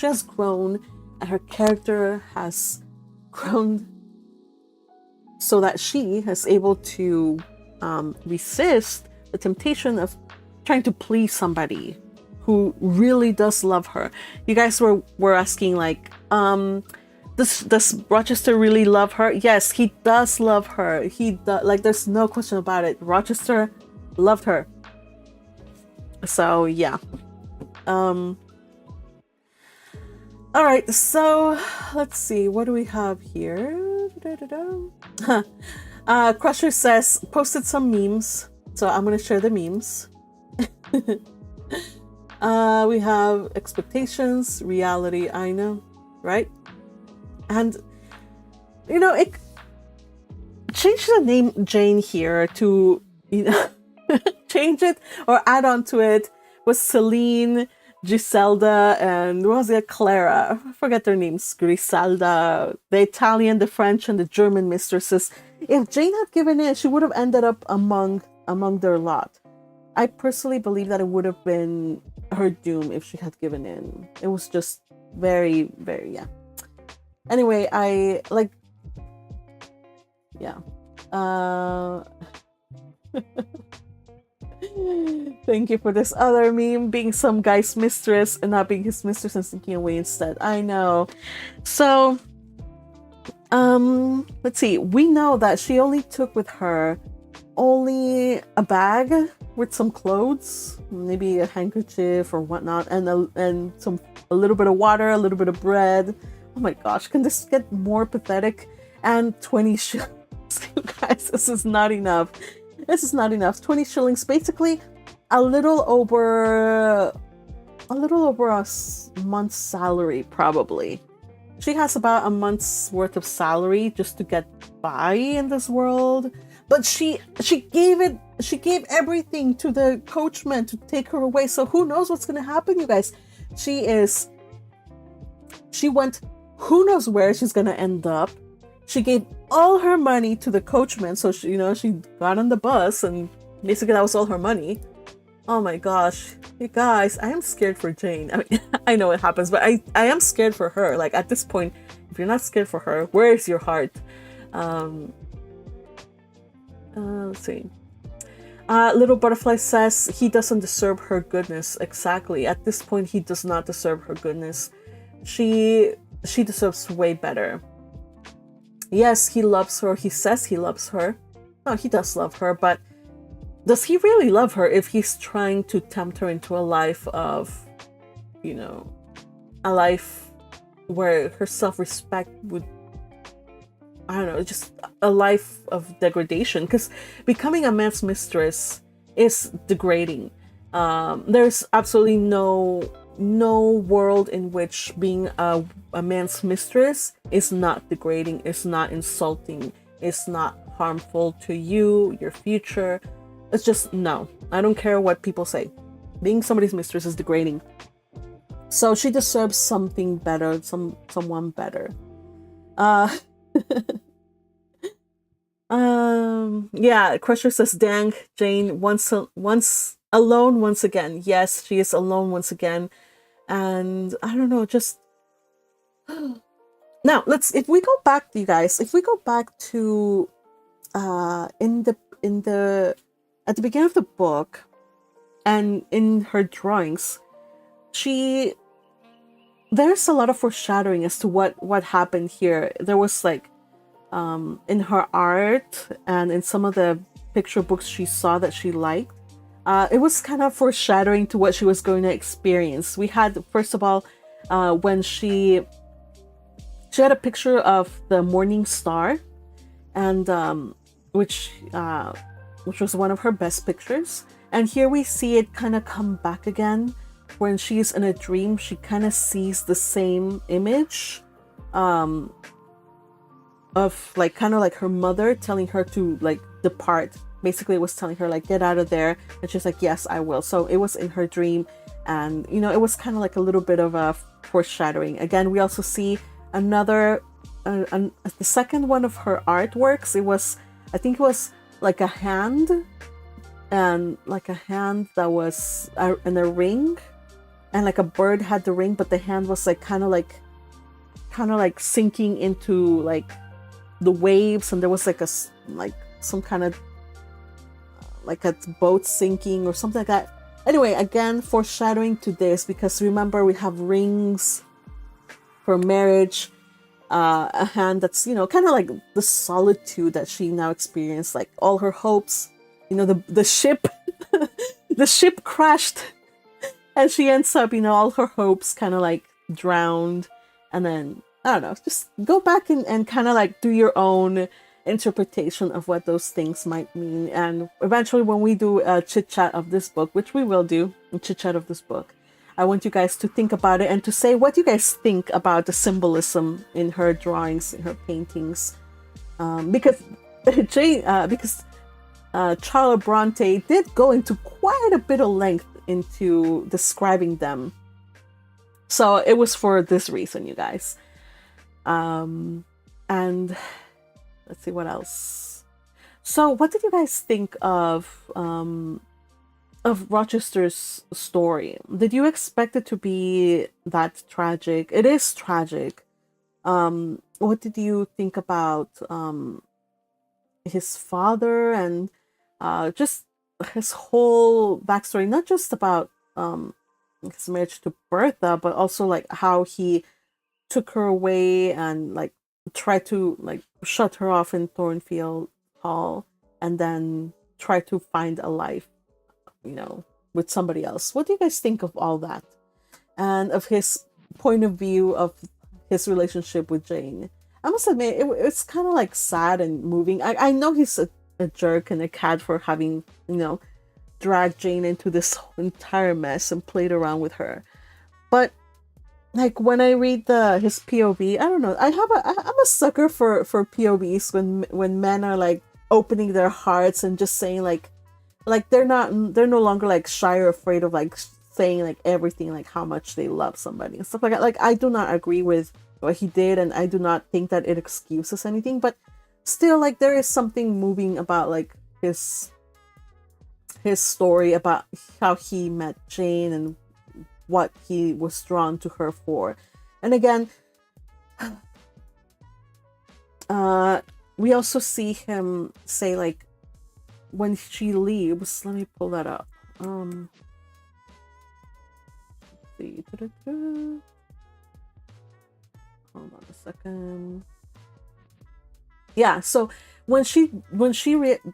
has grown, and her character has grown so that she is able to resist the temptation of trying to please somebody who really does love her. You guys were asking like, does Rochester really love her? Yes, he does love her. He does, like, there's no question about it. Rochester loved her. So yeah. All right, so let's see, what do we have here? Crusher says posted some memes, so I'm gonna share the memes. We have expectations, reality, I know, right? And you know, it change the name Jane here to, you know, change it or add on to it was Celine, Giselda, and what was it, Clara? I forget their names. Griselda, the Italian, the French, and the German mistresses. If Jane had given in, she would have ended up among their lot. I personally believe that it would have been her doom if she had given in. It was just very, very, yeah. Anyway, I like, yeah. Thank you for this other meme, being some guy's mistress and not being his mistress and sneaking away instead. I know. So, let's see. We know that she only took with her only a bag with some clothes, maybe a handkerchief or whatnot, and a little bit of water, a little bit of bread. Oh my gosh, can this get more pathetic? And 20 shillings. You guys, this is not enough. This is not enough. 20 shillings, basically a little over a month's salary, probably. She has about a month's worth of salary just to get by in this world. But she gave everything to the coachman to take her away. So who knows what's gonna happen, you guys? She went, who knows where she's gonna end up. She gave all her money to the coachman, so she, you know, she got on the bus and basically that was all her money. Oh my gosh, you guys, I am scared for Jane. I mean, I know it happens, but I am scared for her. Like, at this point, if you're not scared for her, where is your heart? Let's see. Little Butterfly says he doesn't deserve her goodness. Exactly. At this point, he does not deserve her goodness. She deserves way better. Yes, he loves her. He says he loves her. No, he does love her, but does he really love her if he's trying to tempt her into a life of, you know, a life where her self-respect would, I don't know, just a life of degradation? Because becoming a man's mistress is degrading. There's absolutely no world in which being a man's mistress is not degrading, is not insulting, is not harmful to you, your future. It's just, no. I don't care what people say. Being somebody's mistress is degrading. So she deserves something better, someone better. Yeah, Crusher says, dang, Jane once alone once again. Yes, she is alone once again. And I don't know, just now if we go back, you guys, if we go back to at the beginning of the book and in her drawings, there's a lot of foreshadowing as to what happened here. There was like in her art and in some of the picture books she saw that she liked, it was kind of foreshadowing to what she was going to experience. We had, first of all, when she had a picture of the morning star, and which was one of her best pictures. And here we see it kind of come back again. When she's in a dream, she kind of sees the same image of like kind of like her mother telling her to like depart. Basically, it was telling her like, get out of there, and she's like, yes, I will. So it was in her dream, and you know, it was kind of like a little bit of a foreshadowing. Again, we also see another the second one of her artworks. I think it was like a hand, and like a hand that was in a ring, and like a bird had the ring, but the hand was like kind of like sinking into like the waves, and there was like some kind of like a boat sinking or something like that. Anyway, again, foreshadowing to this, because remember we have rings for marriage, a hand that's, you know, kind of like the solitude that she now experienced, like all her hopes, you know, the ship, the ship crashed, and she ends up, you know, all her hopes kind of like drowned, and then I don't know, just go back and kind of like do your own interpretation of what those things might mean. And eventually when we do a chit chat of this book, which we will do, a chit chat of this book, I want you guys to think about it and to say what you guys think about the symbolism in her drawings, in her paintings, because Charlotte Brontë did go into quite a bit of length into describing them, so it was for this reason, you guys. And let's see what else. So what did you guys think of Rochester's story? Did you expect it to be that tragic? It is tragic. What did you think about his father and just his whole backstory? Not just about his marriage to Bertha, but also like how he took her away and like tried to like shut her off in Thornfield Hall, and then try to find a life, you know, with somebody else. What do you guys think of all that, and of his point of view of his relationship with Jane? I must admit, it's kind of like sad and moving. I know he's a jerk and a cad for having, you know, dragged Jane into this entire mess and played around with her, but like when I read his POV, I don't know. I'm a sucker for POVs when men are like opening their hearts and just saying like they're no longer like shy or afraid of like saying like everything, like how much they love somebody and stuff like that. Like I do not agree with what he did, and I do not think that it excuses anything, but still, like there is something moving about like his story about how he met Jane and what he was drawn to her for. And again, we also see him say like when she leaves, let me pull that up. Let's see. Hold on a second. Yeah, so when she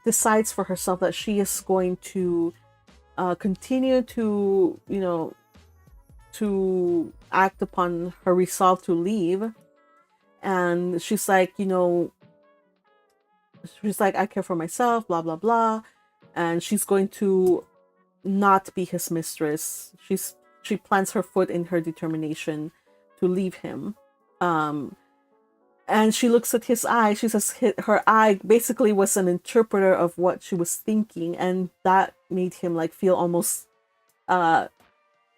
decides for herself that she is going to continue to, you know, to act upon her resolve to leave, and she's like, you know, she's like, I care for myself, blah blah blah, and she's going to not be his mistress. She plants her foot in her determination to leave him, and she looks at his eye. She says her eye basically was an interpreter of what she was thinking, and that made him like feel almost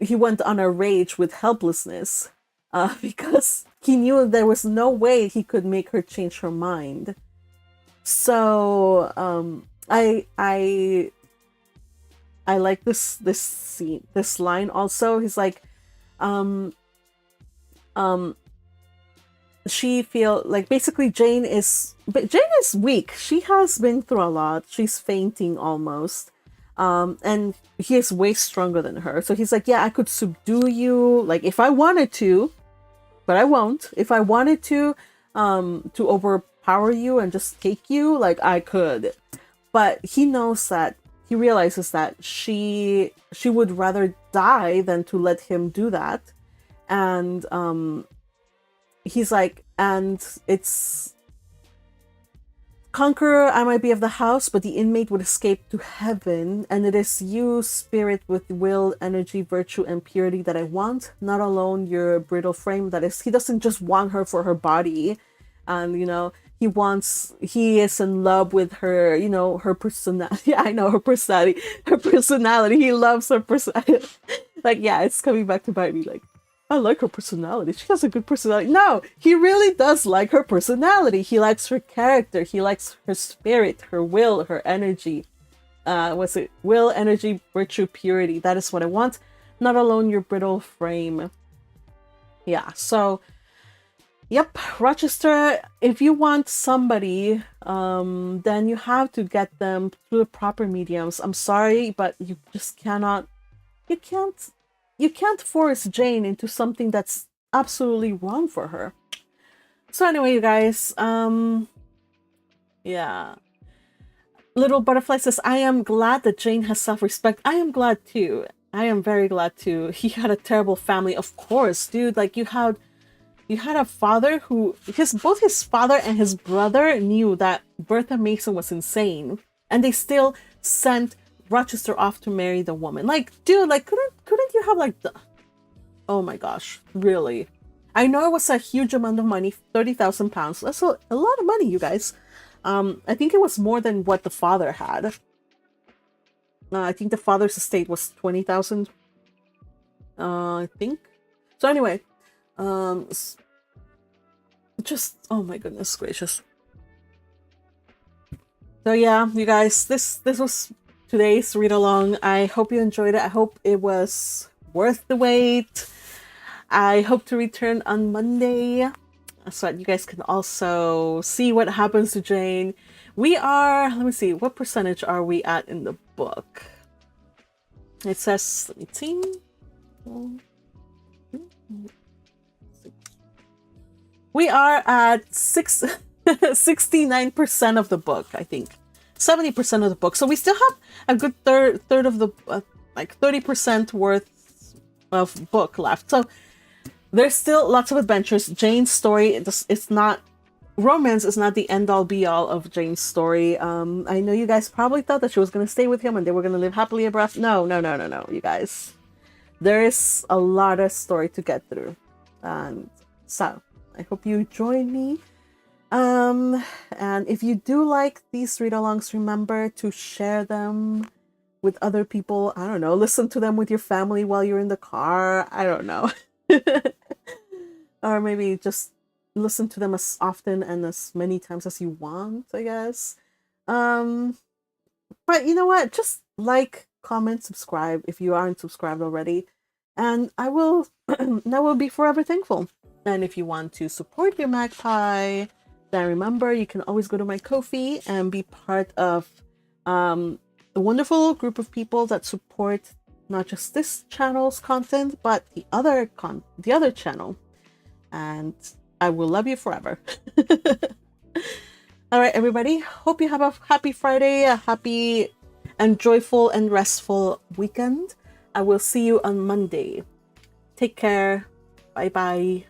he went on a rage with helplessness, because he knew there was no way he could make her change her mind. So I like this scene, this line also. He's like, she feel like basically Jane is weak. She has been through a lot. She's fainting almost. And he is way stronger than her. So he's like, yeah, I could subdue you, like if I wanted to, but I won't. If I wanted to overpower you and just take you, like I could. But he realizes that she would rather die than to let him do that. And he's like, and it's conqueror, I might be of the house, but the inmate would escape to heaven, and it is you, spirit with will, energy, virtue, and purity that I want, not alone your brittle frame. That is, he doesn't just want her for her body, and you know, he is in love with her, you know, her personality. Yeah, I know, her personality. He loves her personality. Like, yeah, it's coming back to bite me. Like, I like her personality. She has a good personality. No, he really does like her personality. He likes her character. He likes her spirit, her will, her energy. What's it? Will, energy, virtue, purity. That is what I want. Not alone your brittle frame. Yeah, so, yep, Rochester, if you want somebody, then you have to get them through the proper mediums. I'm sorry, but you just cannot you can't force Jane into something that's absolutely wrong for her. So anyway, you guys, yeah. Little Butterfly says, I am glad that Jane has self-respect. I am glad too. I am very glad too. He had a terrible family, of course, dude. Like you had a father who both his father and his brother knew that Bertha Mason was insane, and they still sent Rochester off to marry the woman. Like, dude, like couldn't you have like the, oh my gosh, really? I know it was a huge amount of money, £30,000. That's a lot of money, you guys. I think it was more than what the father had. I think the father's estate was 20,000. I think. So anyway, just, oh my goodness gracious. So yeah, you guys, this was today's read along. I hope you enjoyed it. I hope it was worth the wait. I hope to return on Monday so that you guys can also see what happens to Jane. We are, let me see, what percentage are we at in the book? It says, let me see. We are at 69% of the book, I think. 70% of the book. So we still have a good third of the, like 30% worth of book left. So there's still lots of adventures. Jane's story, it's not, romance is not the end-all be-all of Jane's story. I know you guys probably thought that she was going to stay with him and they were going to live happily ever after. No, you guys. There is a lot of story to get through. And so, I hope you join me. And if you do like these read-alongs, remember to share them with other people. I don't know, listen to them with your family while you're in the car. I don't know. Or maybe just listen to them as often and as many times as you want, I guess. But you know what? Just like, comment, subscribe if you aren't subscribed already. And I will be forever thankful. And if you want to support your magpie, then remember you can always go to my Ko-fi and be part of a wonderful group of people that support not just this channel's content, but the other channel. And I will love you forever. All right, everybody. Hope you have a happy Friday, a happy and joyful and restful weekend. I will see you on Monday. Take care. Bye-bye.